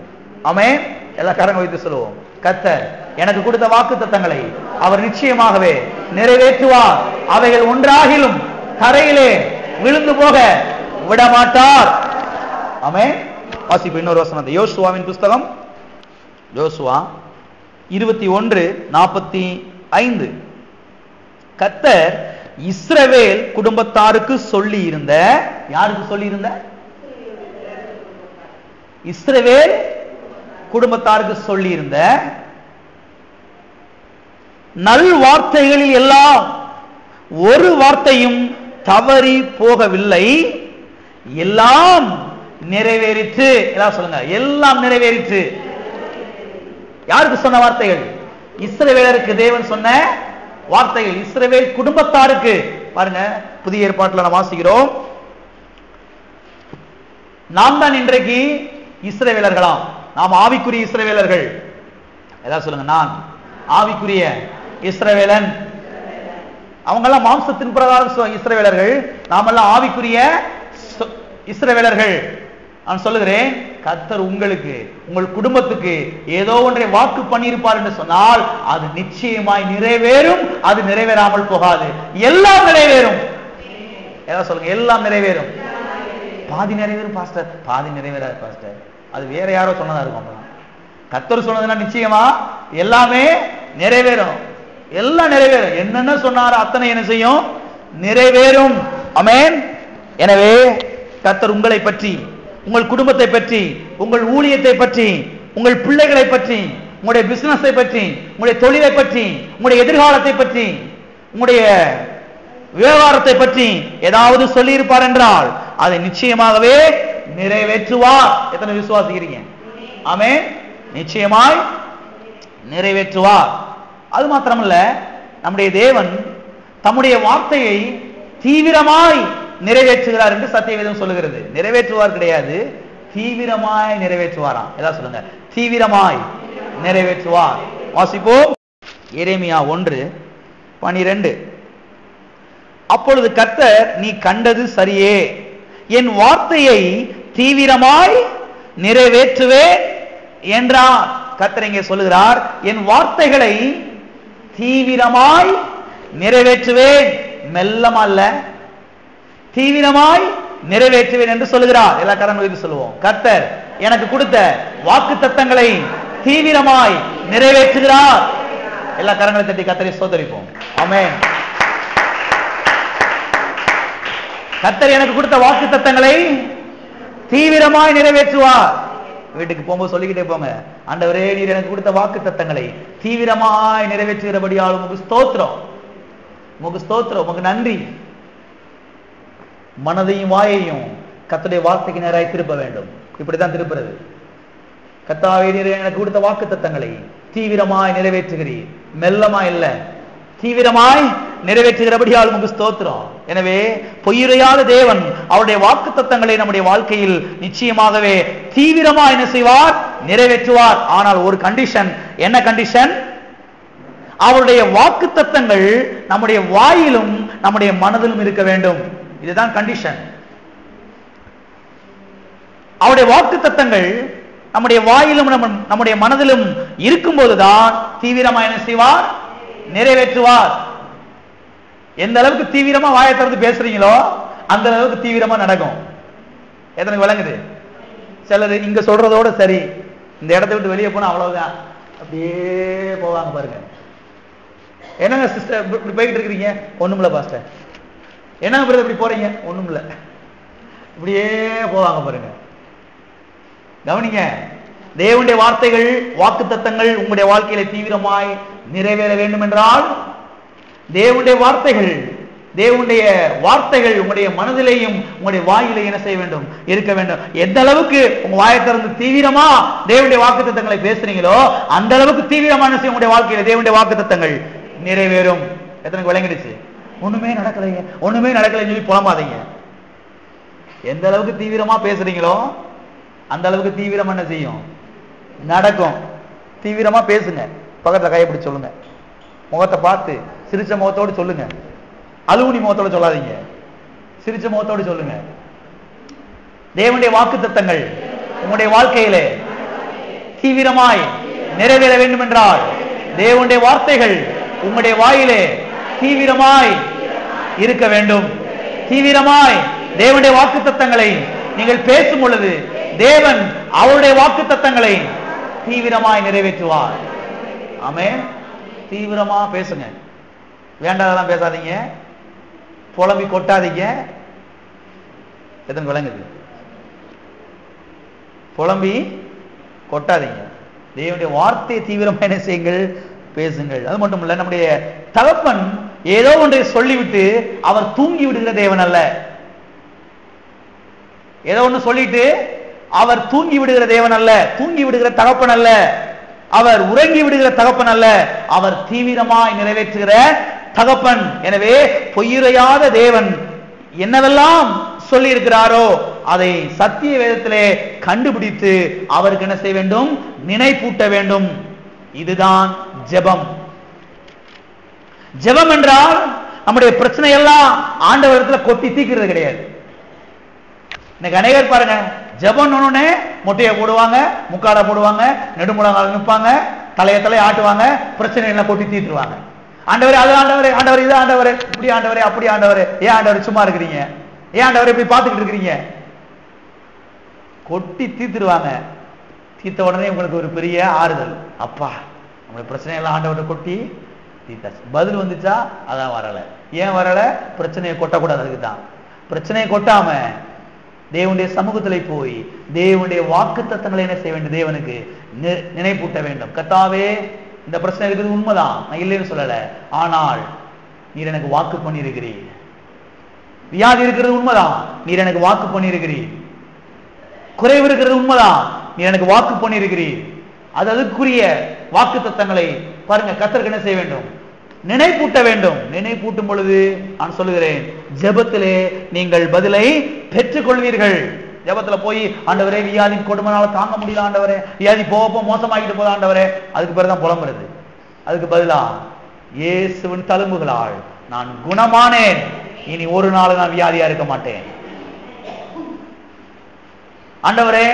ஆமென். எல்லா கரங்க வைத்து சொல்லுவோம், கர்த்தர் எனக்கு கொடுத்த வாக்கு தத்தங்களை அவர் நிச்சயமாகவே நிறைவேற்றுவார். அவைகள் ஒன்றாகிலும் தரையிலே விழுந்து போக விடமாட்டார். ஆமென். வாசிப்பு இன்னொரு வசனம். யோசுவாவின் புஸ்தகம், யோசுவா 21:45. கர்த்தர் இஸ்ரவேல் குடும்பத்தாருக்கு சொல்லி இருந்த, யாருக்கு சொல்லி இருந்த? இஸ்ரவேல் குடும்பத்தாருக்கு சொல்லி இருந்த நல் வார்த்தைகளில் எல்லாம் ஒரு வார்த்தையும் தவறி போகவில்லை. எல்லாம் நிறைவேறிற்று. எல்லாம் சொல்லுங்க, எல்லாம் நிறைவேறிற்று. யாருக்கு சொன்ன வார்த்தைகள்? இஸ்ரவேலருக்கு தேவன் சொன்ன வார்த்தைகள். இஸ்ரவேல் குடும்பத்தாருக்கு. பாருங்க, புதிய ஏற்பாட்டில் நாம் வாசிக்கிறோம், நாம் தான் இன்றைக்கு இஸ்ரவேலர்களாம். நாம் ஆவிக்குரிய இஸ்ரவேலர்கள். எல்லாம் சொல்லுங்க, நான் ஆவிக்குரிய இஸ்ரவேலன். அவங்க எல்லாம் மாம்சத்தின் பிரகாரம் இஸ்ரவேலர்கள், நாமெல்லாம் ஆவிக்குரிய இஸ்ரவேலர்கள். நான் சொல்லுகிறேன், கர்த்தர் உங்களுக்கு, உங்கள் குடும்பத்துக்கு ஏதோ ஒன்றை வாக்கு பண்ணியிருப்பார் என்று சொன்னால் அது நிச்சயமாய் நிறைவேறும். அது நிறைவேறாமல் போகாது. எல்லாம் நிறைவேறும். ஏதாவது சொல்லுங்க. எல்லாம் நிறைவேறும். பாதி நிறைவேறும் பாஸ்டர், பாதி நிறைவேறாது பாஸ்டர், அது வேற யாரோ சொன்னதா இருக்கும். கர்த்தர் சொன்னதுன்னா நிச்சயமா எல்லாமே நிறைவேறும். எல்லாம் நிறைவேறும். என்னென்ன சொன்னாரோ அத்தனை என்ன செய்யும்? நிறைவேறும். ஆமென். எனவே கர்த்தர் உங்களை பற்றி, உங்கள் குடும்பத்தை பற்றி, உங்கள் ஊழியத்தை பற்றி, உங்கள் பிள்ளைகளை பற்றி, உங்களுடைய பிசினஸை பற்றி, உங்களுடைய தொழிலை பற்றி, உங்களுடைய எதிர்காலத்தை பற்றி, உங்களுடைய விவகாரத்தை பற்றி ஏதாவது சொல்லி இருப்பார் என்றால் அதை நிச்சயமாகவே நிறைவேற்றுவார். எத்தனை விசுவாசிக்கிறீங்க? ஆமென். நிச்சயமாய் நிறைவேற்றுவார். அது மாத்திரமல்ல, நம்முடைய தேவன் தம்முடைய வார்த்தையை தீவிரமாய் நிறைவேற்றுகிறார் என்று சத்தியவேதம் சொல்லுகிறது. நிறைவேற்றுவார் கிடையாது, தீவிரமாய் நிறைவேற்றுவாராம். ஏதாவது சொல்லுங்க. தீவிரமாய் நிறைவேற்றுவார். வாசிப்போம். எரேமியா 1:12. அப்பொழுது கர்த்தர், நீ கண்டது சரியே, என் வார்த்தையை தீவிரமாய் நிறைவேற்றுவேன் என்றார். கர்த்தர் இங்கே சொல்லுகிறார், என் வார்த்தைகளை தீவிரமாய் நிறைவேற்றுவேன். மெல்லமல்ல, தீவிரமாய் நிறைவேற்றுவேன் என்று சொல்லுகிறார். எல்லா கரங்களும் சொல்லுவோம். கர்த்தர் எனக்கு கொடுத்த வாக்கு தத்தங்களை தீவிரமாய் நிறைவேற்றுகிறார். எல்லா கரங்களை தட்டி கர்த்தரை ஸ்தோத்திரிப்போம். ஆமென். கர்த்தர் எனக்கு கொடுத்த வாக்கு தத்தங்களை தீவிரமாய் நிறைவேற்றுவார். வீட்டுக்கு போகும்போது சொல்லிக்கிட்டே போங்க, ஆண்டவரே நீர் எனக்கு கொடுத்த வாக்கு தத்தங்களை தீவிரமாய் நிறைவேற்றுகிறபடியால் உமக்கு ஸ்தோத்திரம், உமக்கு ஸ்தோத்திரம், உமக்கு நன்றி. மனதையும் வாயையும் கர்த்தருடைய வார்த்தைக்கு நேராய் திருப்ப வேண்டும். இப்படித்தான் திருப்புறது. கர்த்தாவே நீர் எனக்கு கொடுத்த வாக்கு தத்தங்களை தீவிரமாய் நிறைவேற்றுகிறீர். மெல்லமா இல்ல, தீவிரமாய் நிறைவேற்றுகிறபடியால் உமக்கு ஸ்தோத்திரம். எனவே பொய்யுரையாத தேவன் அவருடைய வாக்கு தத்தங்களை நம்முடைய வாழ்க்கையில் நிச்சயமாகவே தீவிரமாக என்ன செய்வார்? நிறைவேற்றுவார். ஆனால் ஒரு கண்டிஷன். என்ன கண்டிஷன்? அவருடைய வாக்கு தத்தங்கள் நம்முடைய வாயிலும் நம்முடைய மனதிலும் இருக்க வேண்டும். இதுதான் கண்டிஷன். அவருடைய வாக்கு தத்தங்கள் நம்முடைய வாயிலும் நம்முடைய மனதிலும் இருக்கும்போதுதான் தீவிரமாக என்ன செய்வார்? நிறைவேற்றுவார். எந்த அளவுக்கு தீவிரமா வாயை திறந்து பேசுறீங்களோ அந்த அளவுக்கு தீவிரமா நடக்கும். எத்தனை விளங்குது? சிலர் இங்க சொல்றதோட சரி, இந்த இடத்தை விட்டு வெளியே போனா அவ்வளவுதான், அப்படியே போவாங்க பாருங்க. என்னங்க சிஸ்டர் இப்படி போய்கிட்டு இருக்கிறீங்க? ஒண்ணுமில்ல பாஸ்டர். என்னங்க பிரதர் இப்படி போறீங்க? ஒண்ணுமில்ல. இப்படியே போவாங்க பாருங்க. கவனிங்க, தேவனுடைய வார்த்தைகள், வாக்கு தத்தங்கள் உங்களுடைய வாழ்க்கையில தீவிரமாய் நிறைவேற வேண்டும் என்றால் தேவனுடைய வார்த்தைகள் உங்களுடைய மனதிலேயும் உங்களுடைய வாயிலையும் என்ன செய்ய வேண்டும்? இருக்க வேண்டும். எந்த அளவுக்கு உங்க வாயை திறந்து தீவிரமா தேவனுடைய வாக்கு தத்தங்களை பேசுறீங்களோ அந்த அளவுக்கு தீவிரமான உங்களுடைய வாழ்க்கையில தேவனுடைய வாக்கு தத்தங்கள் நிறைவேறும். எத்தனை விளங்கிடுச்சு? ஒண்ணுமே நடக்கலைங்க, ஒண்ணுமே நடக்கலைன்னு சொல்லி புலம்பாதீங்க. எந்த அளவுக்கு தீவிரமா பேசுறீங்களோ அந்த அளவுக்கு தீவிரமா என்ன செய்யும்? நடக்கும். தீவிரமா பேசுங்க. பக்கத்துல கையை பிடிச்சு சொல்லுங்க. முகத்தை பார்த்து சிரிச்ச முகத்தோடு சொல்லுங்க. அலுவனி முகத்தோடு சொல்லாதீங்க, சிரிச்ச முகத்தோடு சொல்லுங்க. தேவனுடைய வாக்கு தத்தங்கள் உங்களுடைய வாழ்க்கையிலே தீவிரமாய் நிறைவேற வேண்டும் என்றால் தேவனுடைய வார்த்தைகள் உங்களுடைய வாயிலே தீவிரமாய் இருக்க வேண்டும். தீவிரமாய் தேவனுடைய வாக்கு தத்தங்களை நீங்கள் பேசும் பொழுது தேவன் அவருடைய வாக்கு தத்தங்களை தீவிரமாய் நிறைவேற்றுவார். ஆமென். தீவிரமா பேசுங்க. வேண்டாதெல்லாம் பேசாதீங்க, புலம்பி கொட்டாதீங்க. எத்தனை விளங்குது? புலம்பி கொட்டாதீங்க. தேவனுடைய வார்த்தையை தீவிரமா என்ன செய்யுங்கள்? பேசுங்கள். அது மட்டும் இல்ல, நம்முடைய தகப்பன் ஏதோ ஒன்றை சொல்லிவிட்டு அவர் தூங்கி விடுகிற தேவன் அல்ல. ஏதோ ஒன்று சொல்லிட்டு அவர் தூங்கி விடுகிற தேவன் அல்ல, தூங்கி விடுகிற தகப்பன் அல்ல, அவர் உறங்கி விடுகிற தகப்பன் அல்ல, அவர் தீவிரமாய் நிறைவேற்றுகிற தகப்பன். எனவே பொய்யுரையாத தேவன் என்னவெல்லாம் சொல்லி இருக்கிறாரோ அதை சத்திய வேதத்திலே கண்டுபிடித்து அவருக்கு என்ன செய்ய வேண்டும்? நினைப்பூட்ட வேண்டும். இதுதான் ஜெபம். ஜெபம் என்றால் நம்முடைய பிரச்சனை எல்லாம் ஆண்டவரிடத்துல கொட்டி தீக்கிறது கிடையாது. இன்னைக்கு அநேகர் பாருங்க, ஜெபம் ஒண்ணு முட்டையை போடுவாங்க, முக்காடை போடுவாங்க, நெடுமுழங்கால் நிற்பாங்க, தலையை ஆட்டுவாங்க, பிரச்சனை எல்லாம் கொட்டி தீர்த்துருவாங்க. ஆண்டவரே அது ஆண்டவரே, ஆண்டவர் இது ஆண்டவரே, இப்படி ஆண்டவரே, அப்படி ஆண்டவரே, ஏன் ஆண்டவர் சும்மா இருக்கிறீங்க? ஏன் ஆண்டவரை போய் பார்த்துக்கிட்டு இருக்கிறீங்க? கொட்டி தீர்த்துருவாங்க. தீர்த்த உடனே உங்களுக்கு ஒரு பெரிய ஆறுதல், அப்பா நம்மளுடைய பிரச்சனையெல்லாம் ஆண்டவரை கொட்டி தீர்த்தாச்சு. பதில் வந்துச்சா? அதான் வரலை. ஏன் வரலை? பிரச்சனையை கொட்டக்கூடாது. அதுக்கு தான் பிரச்சனையை கொட்டாம தேவனுடைய சமூகத்தில் போய் தேவனுடைய வாக்கு தத்தங்களை என்ன செய்ய வேண்டும்? தேவனுக்கு நினைப்பூட்ட வேண்டும். கர்த்தாவே, இந்த பிரச்சனை இருக்கிறது உண்மைதான், நான் இல்லைன்னு சொல்லல, ஆனால் நீர் எனக்கு வாக்கு பண்ணியிருக்கிறீர். வியாதி இருக்கிறது உண்மைதான், நீர் எனக்கு வாக்கு பண்ணியிருக்கிறீர். குறைவு இருக்கிறது உண்மைதான், நீர் எனக்கு வாக்கு பண்ணியிருக்கிறீர். அதுக்குரிய வாக்கு தத்தங்களை பாருங்க, கர்த்தருக்கு என்ன செய்ய வேண்டும்? நினைப்பூட்ட வேண்டும். நினைப்பூட்டும் பொழுது நான் சொல்லுகிறேன், ஜெபத்திலே நீங்கள் பதிலை பெற்றுக் கொள்வீர்கள். ஜெபத்துல போய் ஆண்டவரே வியாதியின் கொடுமைனால தாங்க முடியல ஆண்டவரே, வியாதி போக மோசமாகிட்டு போதா ஆண்டவரே, அதுக்கு பிறகுதான் புலம்புறது. அதுக்கு பதிலா இயேசுவின் தழும்புகளால் நான் குணமானேன், இனி ஒரு நாள் நான் வியாதியா இருக்க மாட்டேன். ஆண்டவரே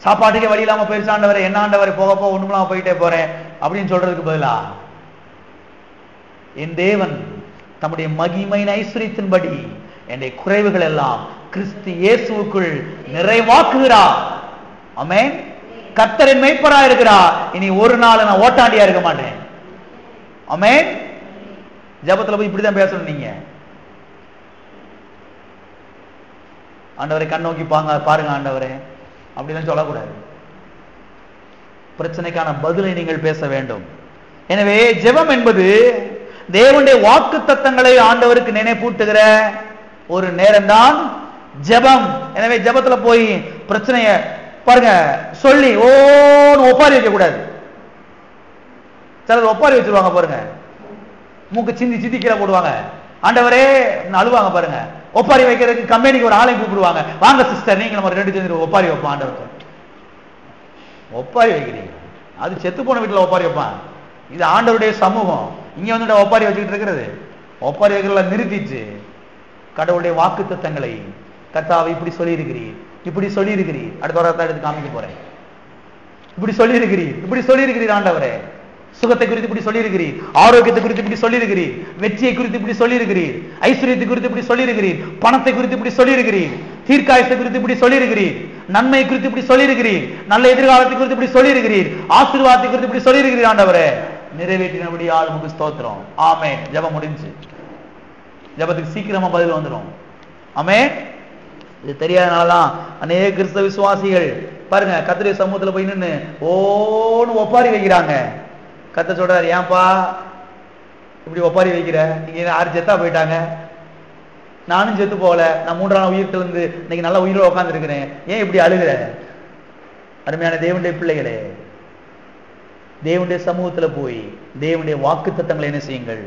சாப்பாட்டுக்கே வழி இல்லாம போயிருச்சு ஆண்டவரே, என்ன ஆண்டவரே போக போக ஒண்ணுமில்லாம போயிட்டே போறேன் அப்படின்னு சொல்றதுக்கு பதிலா என் தேவன் தம்முடைய மகிமையின் ஐஸ்வரியத்தின்படி என்னுடைய குறைவுகள் எல்லாம் கிறிஸ்து இயேசுவுக்குள் நிறைவாக்குகிறார். ஆமென். கர்த்தரின் மேய்ப்பரா இருக்கிறார், இனி ஒரு நாள் நான் ஓட்டாண்டியா இருக்க மாட்டேன். ஆமென். ஜெபத்துல போய் இப்படிதான் பேசணும். நீங்க ஆண்டவரை கண் நோக்கி பாருங்க ஆண்டவரே அப்படிலாம் சொல்லக்கூடாது. பிரச்சனைக்கான பதிலை நீங்கள் பேச வேண்டும். எனவே ஜெபம் என்பது தேவனுடைய வாக்கு தத்தங்களை ஆண்டவருக்கு நினைப்பூட்டுகிற ஒரு நேரம் தான் ஜெபம். எனவே ஜெபத்துல போய் பிரச்சனைய பாருங்க சொல்லி ஓன்னு ஒப்பாரி வைக்க கூடாது. சிலர் ஒப்பாரி வச்சிருவாங்க பாருங்க, மூக்கு சிந்தி சிந்தி கீழே போடுவாங்க. ஆண்டவரே அழுவாங்க பாருங்க. ஒப்பாரி வைக்கிறதுக்கு கம்பெனிக்கு ஒரு ஆளையும் கூப்பிடுவாங்க, வாங்க சிஸ்டர் நீங்க நம்ம 2 சேர்ந்து ஒப்பாரி வைப்போம் ஆண்டவருக்கு. ஒப்பாரி வைக்கிறீங்க, அது செத்து போன வீட்டுல ஒப்பாரி வைப்பான். இது ஆண்டவருடைய சமூகம், இங்க வந்து ஒப்பாரி வச்சுக்கிட்டு இருக்கிறது. ஒப்பாரி வைக்கிறத நிறுத்திச்சு கடவுளுடைய வாக்கு தத்தங்களை கர்த்தாவை இப்படி சொல்லி இருக்கிறீர், இப்படி சொல்லி இருக்கிறீர், அடுத்த வாரத்தை எடுத்து காமிக்க போறேன். இப்படி சொல்லி இருக்கிறீர், இப்படி சொல்லி இருக்கிறீர் ஆண்டவரே, சுகத்தை குறித்து இப்படி சொல்லி இருக்கிறீர், ஆரோக்கியத்தை குறித்து இப்படி சொல்லி இருக்கிறீர், வெற்றியை குறித்து இப்படி சொல்லி இருக்கிறீர், ஐஸ்வர்யத்தை குறித்து இப்படி சொல்லி இருக்கிறீர், பணத்தை குறித்து இப்படி சொல்லி இருக்கிறீர், தீர்க்காயத்தை குறித்து இப்படி சொல்லி இருக்கிறீர், நன்மை குறித்து இப்படி சொல்லி இருக்கிறீர், நல்ல எதிர்காலத்தை குறித்து இப்படி சொல்லி இருக்கிறீர், ஆசீர்வாதத்தை குறித்து இப்படி சொல்லி இருக்கிறீர் ஆண்டவரே, நிறைவேற்றினபடி ஆளுமுக்கு ஸ்தோத்திரம். ஆமென். ஜெபம் முடிஞ்சு. ஜெபத்துக்கு சீக்கிரமா பதில் வந்துடும். ஆமென். இது தெரியாதனாலதான் அநேக கிறிஸ்தவ விசுவாசிகள் பாருங்க கர்த்தருடைய சமூகத்துல போய் நின்று ஓன்னு ஒப்பாரி வைக்கிறாங்க. கர்த்தர் சொல்றாரு, ஏன்பா இப்படி ஒப்பாரி வைக்கிற, நீங்க யாரு செத்தா போயிட்டாங்க, நானும் செத்து போகல, நான் 3ஆம் நாள் உயிர் தெழுந்து இன்னைக்கு நல்ல உயிரோட உட்கார்ந்து இருக்கிறேன், ஏன் இப்படி அழுகிற? அருமையான தேவனுடைய பிள்ளைகளே, தேவனுடைய சமூகத்துல போய் தேவனுடைய வாக்கு தத்தங்களை என்ன செய்யுங்கள்?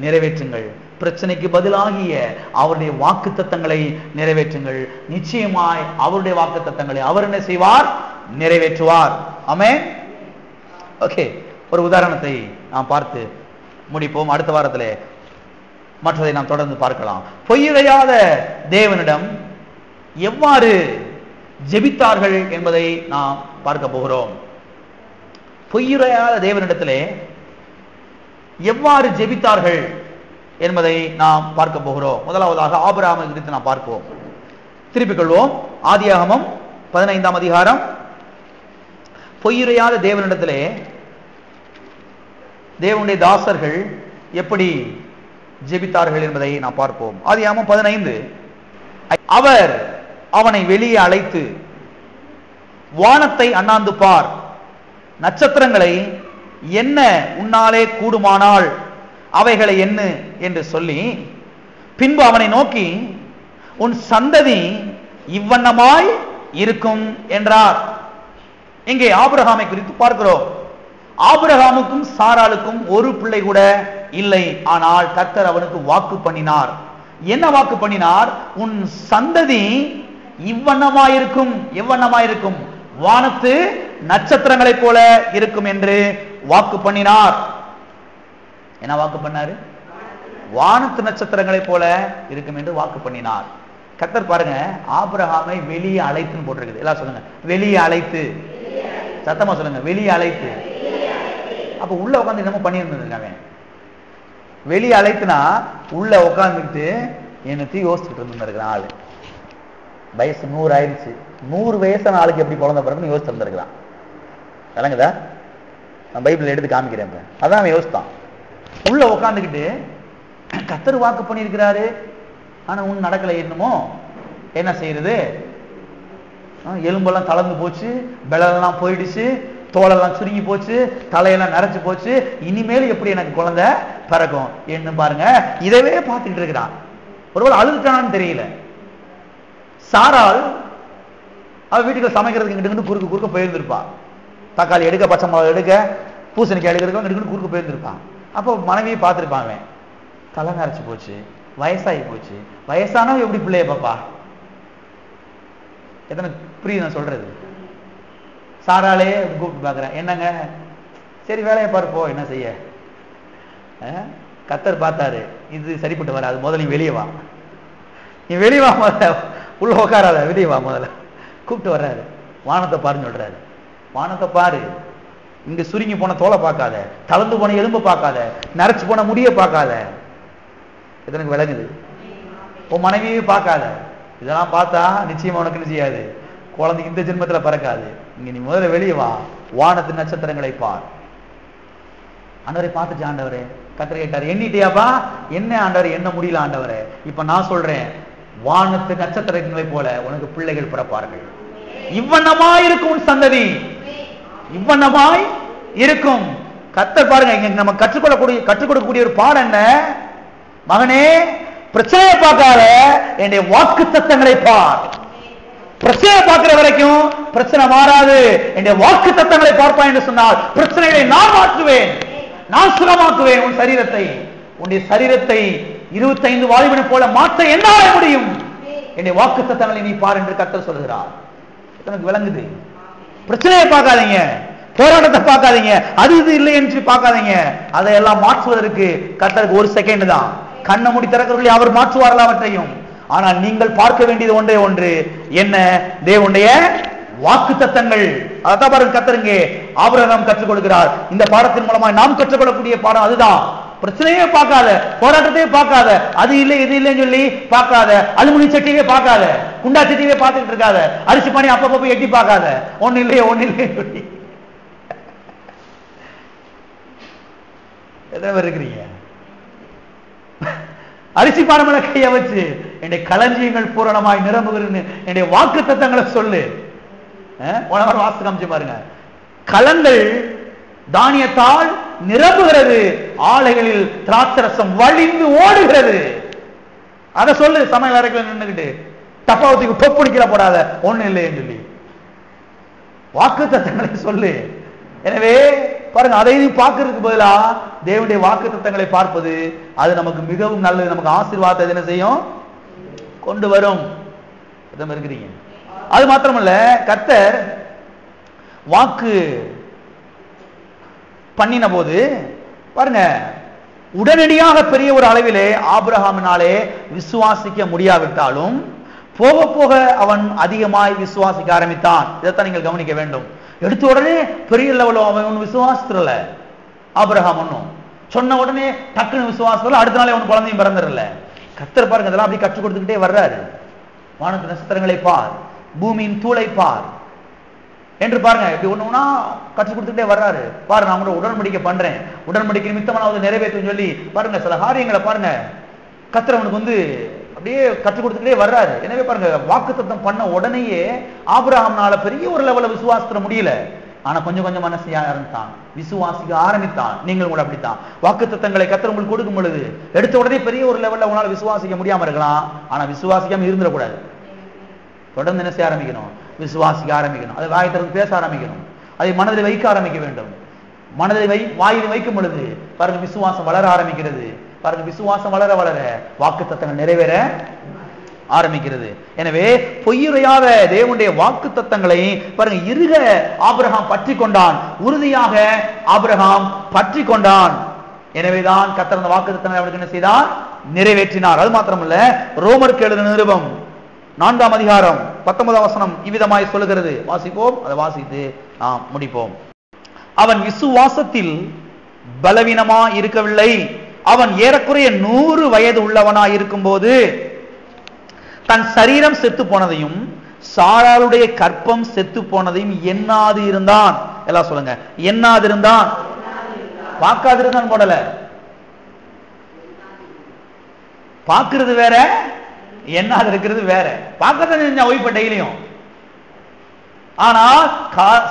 நிறைவேற்றுங்கள். பிரச்சனைக்கு பதிலாகிய அவருடைய வாக்கு தத்தங்களை நிறைவேற்றுங்கள். நிச்சயமாய் அவருடைய வாக்கு தத்தங்களை அவர் என்ன செய்வார்? நிறைவேற்றுவார். ஆமென். ஓகே, ஒரு உதாரணத்தை நாம் பார்த்து முடிப்போம். அடுத்த வாரத்திலே மற்றதை நாம் தொடர்ந்து பார்க்கலாம். பொய்யுரையாத தேவனிடம் எவ்வாறு ஜெபித்தார்கள் என்பதை நாம் பார்க்க போகிறோம். பொய்யுரையாத தேவனிடத்திலே எவ்வாறு ஜெபித்தார்கள் என்பதை நாம் பார்க்க போகிறோம். முதலாவதாக ஆபிரகாமை குறித்து நாம் பார்ப்போம். திருப்பிக் கொள்வோம். ஆதியாகமம் 15ஆம் அதிகாரம். பொய்யுரையாத தேவனிடத்திலே தேவனுடைய தாசர்கள் எப்படி ஜெபித்தார்கள் என்பதை நாம் பார்ப்போம். ஆதியாகமம் 15. அவர் அவனை வெளியே அழைத்து, வானத்தை அண்ணாந்து பார், நட்சத்திரங்களை என்ன உன்னாலே கூடுமானால் அவைகளை என்ன என்று சொல்லி, பின்பு அவனை நோக்கி, உன் சந்ததி இவ்வண்ணமாய் இருக்கும் என்றார். இங்கே ஆபிரகாமை குறித்து பார்க்கிறோம். ஆபிரகாமுக்கும் சாராளுக்கும் ஒரு பிள்ளை கூட இல்லை. ஆனால் கர்த்தர் அவனுக்கு வாக்கு பண்ணினார். என்ன வாக்கு பண்ணினார்? உன் சந்ததி இவ்வண்ணமாயிருக்கும். எவ்வண்ணமாயிருக்கும்? வானத்து நட்சத்திரங்களைப் போல இருக்கும் என்று வாக்கு பண்ணினார். என்ன வாக்கு பண்ணாரு? வானத்து நட்சத்திரங்களைப் போல இருக்கும் என்று வாக்கு பண்ணினார். கர்த்தர் பாருங்க, ஆபிரகாமை வெளியே அழைத்துன்னு போட்டிருக்குது. எல்லாம் சொல்லுங்க, வெளியே அழைத்து. சத்தமா சொல்லுங்க, வெளியே அழைத்து. அப்ப உள்ள உட்காந்து என்னமோ பண்ணியிருந்தது. வெளியே அழைத்துனா உள்ள உட்காந்துக்கிட்டு என்னத்தையும் யோசிச்சுட்டு இருந்திருக்கிறான் ஆளு. வயசு 100 ஆயிடுச்சு. 100 வயசான ஆளுக்கு எப்படி குழந்தை பிறகுன்னு யோசிச்சு இருந்திருக்கிறான். விளங்குதா? நான் பைபிள் எடுத்து காமிக்கிறேன். அதான் அவன் யோசித்தான். உள்ள உட்காந்துக்கிட்டு கர்த்தர் வாக்கு பண்ணியிருக்கிறாரு, ஆனா ஒன்னும் நடக்கலை. என்னமோ என்ன செய்யறது? எலும்பெல்லாம் தளர்ந்து போச்சு, பெலெல்லாம் போயிடுச்சு, தோலெல்லாம் சுருங்கி போச்சு, தலையெல்லாம் நரைச்சு போச்சு, இனிமேல் எப்படி எனக்கு குழந்தை பிறக்கும் என்ன பாருங்க. இதவே பார்த்துக்கிட்டு இருக்கிறான். ஒருவேளை அழுதுட்டான்னு தெரியல. சாராள் அவ வீட்டுக்கு சமைக்கிறதுக்கு இங்கிட்டு குறுக்கு குறுக்க போயிருந்திருப்பான். தக்காளி எடுக்க, பச்சை மிளகா எடுக்க, பூசணிக்காய் எடுக்கிறதுக்கு இங்கிட்டு குறுக்க போயிருந்திருப்பான். அப்போ மனைவியை பார்த்துருப்பாங்க. தலை நரைச்சு போச்சு, வயசாகி போச்சு. வயசானவ எப்படி பிள்ளைய பாப்பா? எத்தனை புரியுது நான் சொல்றது? சாராலே கூப்பிட்டு பாக்குறேன். என்னங்க, சரி வேலையை பார்ப்போ, என்ன செய்ய? கர்த்தர் பார்த்தாரு, இது சரிப்பட்டு வராது, முதல்ல நீ வெளியே வா, நீ வெளியே வா, முதல்ல உள்ள உட்காராத, வெளியே வா முதல்ல. கூப்பிட்டு வர்றாரு. வானத்தை பாருன்னு சொல்றாரு. வானத்தை பாரு, இங்க சுருங்கி போன தோலை பார்க்காத, தளர்ந்து போன எலும்பு பார்க்காத, நரைச்சு போன முடிய பார்க்காத. இதற்கு விளங்குது? உன் மனைவியே பார்க்காத. இதெல்லாம் பார்த்தா நிச்சயமா உனக்கு என்ன செய்யாது, குழந்தை இந்த ஜென்மத்துல பிறக்காது. இங்க நீ முதல்ல வெளியே வா, வானத்து நட்சத்திரங்களை பார். ஆண்டவரை பார்த்துட்டு, ஆண்டவரே, கர்த்தர் கேட்டாரு, எண்ணிட்டியாப்பா? என்ன ஆண்டவரே, என்ன முடியல ஆண்டவரே. இப்ப நான் சொல்றேன், வானத்து நட்சத்திரங்களை போல உனக்கு பிள்ளைகள் பிறப்பார்கள். இவ்வண்ணமாய் இருக்கும் உன் சந்ததி, இவ்வண்ணமாய் இருக்கும். கர்த்தர் பாருங்க, இங்க நம்ம கற்றுக் கொடுக்கக்கூடிய ஒரு பாடம் என்ன? மகனே, பிரச்சனையை பார்க்காத, என்னுடைய வாக்கு தத்தங்களை பார். பிரச்சனையை பார்க்கிற வரைக்கும் பிரச்சனை மாறாது. என்னுடைய வாக்கு தத்தங்களை பார்ப்பான் என்று சொன்னால் பிரச்சனைகளை நான் மாற்றுவேன், நான் சுகமாக்குவேன். உன் சரீரத்தை, உன்னுடைய சரீரத்தை 25 வாலிபனை போல மாற்ற என்னால முடியும். என்னுடைய வாக்கு தத்தங்களை நீ பார் என்று கர்த்தர் சொல்கிறார். எனக்கு விளங்குது? பிரச்சனையை பார்க்காதீங்க, போராட்டத்தை பார்க்காதீங்க, அது இது இல்லை என்று பார்க்காதீங்க. அதையெல்லாம் மாற்றுவதற்கு கர்த்தருக்கு 1 செகண்ட் தான். கண்ணை மூடி திறக்கிறவர்களை அவர் மாற்றுவார்கள் அவற்றையும். ஆனால் நீங்கள் பார்க்க வேண்டியது ஒன்றே ஒன்று, என்ன? தேவனுடைய வாக்கு தத்தங்கள். அதான் பாருங்க, கர்த்தருங்க ஆபிரகாம் கற்றுக் கொடுக்கிறார். இந்த பாடத்தின் மூலமா நாம் கற்றுக்கொள்ளக்கூடிய பாடம் அதுதான். பிரச்சனையே பார்க்காத, போராட்டத்தையே பார்க்காத, அது இல்லை இது இல்லைன்னு சொல்லி பார்க்காத, அலுமினிய சட்டியே பார்க்காத, குண்டா சட்டியே பார்த்துட்டு இருக்காத, அரிசி பானை அப்பப்போ போய் எட்டி பார்க்காத, ஒன்னு இல்லையே ஒன்னு இல்லையே சொல்லி எதாவது இருக்கிறீங்க. அரிசி பானமல கைய வச்சு என்னுடைய களஞ்சியங்கள் பூரணமாய் நிரம்புகிறன்னு என்னுடைய வாக்கு தத்தங்களை சொல்லு. வாசு காமிச்சு பாருங்க. களங்கள் தானியத்தால் நிரம்புகிறது, ஆலைகளில் திராட்சரசம் வழிந்து ஓடுகிறது. அதை சொல்லு. சமையல் அறைக்குள்ள நின்றுகிட்டு டப்பாவத்துக்கு தொப்புடிக்கிற போடாத, ஒண்ணு இல்லைன்னு சொல்லி வாக்கு தத்தங்களை சொல்லு. எனவே பாருங்க, அதையும் பார்க்கறதுக்கு பதிலா தேவனுடைய வாக்கு தத்தங்களை பார்ப்பது அது நமக்கு மிகவும் நல்லது. நமக்கு ஆசீர்வாதத்தை என்ன செய்யும்? கொண்டு வரும். இருக்கிறீங்க. அது மாத்திரமல்ல, கர்த்தர் வாக்கு பண்ணின போது பாருங்க, உடனடியாக பெரிய ஒரு அளவிலே ஆபிரகாமினாலே விசுவாசிக்க முடியாவிட்டாலும் போக போக அவன் அதிகமாய் விசுவாசிக்க ஆரம்பித்தான். இதைத்தான் நீங்கள் கவனிக்க வேண்டும். எடுத்த உடனே பெரிய லெவலில் அவன் விசுவாசத்துல ஆபிரகாம் ஒன்னும் சொன்ன உடனே டக்குன்னு விசுவாசத்துல அடுத்த நாளே அவன் குழந்தையும் பிறந்துடல. கர்த்தர் பாருங்க, இதெல்லாம் அப்படி கற்றுக் கொடுத்துக்கிட்டே வர்றாரு. வானத்து நட்சத்திரங்களை பார், பூமியின் தூளை பார் என்று பாருங்க, இப்படி ஒண்ணுனா கற்றுக் கொடுத்துக்கிட்டே வர்றாரு. பாரு, நான் கூட உடன்படிக்கை பண்றேன், உடன்படிக்கை நிமித்தமான நிறைவேற்றும் சொல்லி பாருங்க, சில காரியங்களை பாருங்க கர்த்தர் அவனுக்கு அப்படியே கற்றுக் கொடுத்துக்கிட்டே வர்றாரு. எனவே பாருங்க, வாக்குத்தத்தம் பண்ண உடனேயே ஆபிரகாம்னால பெரிய ஒரு லெவல்ல விசுவாசத்துல முடியல. ஆனா கொஞ்சம் கொஞ்சம் மனசு ஆரம்பித்தான், விசுவாசிக்க ஆரம்பித்தான். நீங்கள் கூட அப்படித்தான். வாக்குத்தத்தங்களை கர்த்தர் உங்களுக்கு கொடுக்கும் பொழுது எடுத்த உடனே பெரிய ஒரு லெவல்ல உங்களால விசுவாசிக்க முடியாம இருக்கலாம். ஆனா விசுவாசிக்காம இருந்துடக்கூடாது. தொடர்ந்து என்ன செய்ய ஆரம்பிக்கணும்? விசுவாசிக்க ஆரம்பிக்கணும். அதை வாயத்திற்கு பேச ஆரம்பிக்கணும். அதை மனதில் வைக்க ஆரம்பிக்க வேண்டும். மனதை வாயில் வைக்கும் பொழுது பாருங்க, விசுவாசம் வளர ஆரம்பிக்கிறது. பாருங்க, விசுவாசம் வளர வளர வாக்குத்தத்தங்கள் நிறைவேற ஆரம்பிக்கிறது. எனவே பொய்யுரையாத தேவனுடைய வாக்கு தத்தங்களை பாருங்க, இருக ஆபிரகாம் பற்றி கொண்டான், உறுதியாக ஆபிரகாம் பற்றி கொண்டான். எனவேதான் கர்த்தர் அந்த வாக்கு தத்தங்களை அவனுக்கு என்ன செய்தார்? நிறைவேற்றினார். அது மாத்திரமல்ல, ரோமருக்கு எழுதின நிருபம் 4ஆம் அதிகாரம் 19ஆம் வசனம் இவ்விதமாய் சொல்லுகிறது. வாசிப்போம், அதை வாசித்து நாம் முடிப்போம். அவன் விசுவாசத்தில் பலவீனமா இருக்கவில்லை. அவன் ஏறக்குறைய 100 வயது உள்ளவனாய் இருக்கும் போது தன் சரீரம் செத்து போனதையும் சாராளுடைய கற்பம் செத்து போனதையும் எண்ணாது இருந்தான். எல்லாம் சொல்லுங்க, எண்ணாது இருந்தான். பார்க்காது இருந்தான் போடல. பார்க்கிறது வேற, எண்ணாது இருக்கிறது வேற. பார்க்கத்தான் செஞ்சான் ஒய்ஃபை டெய்லியும். ஆனா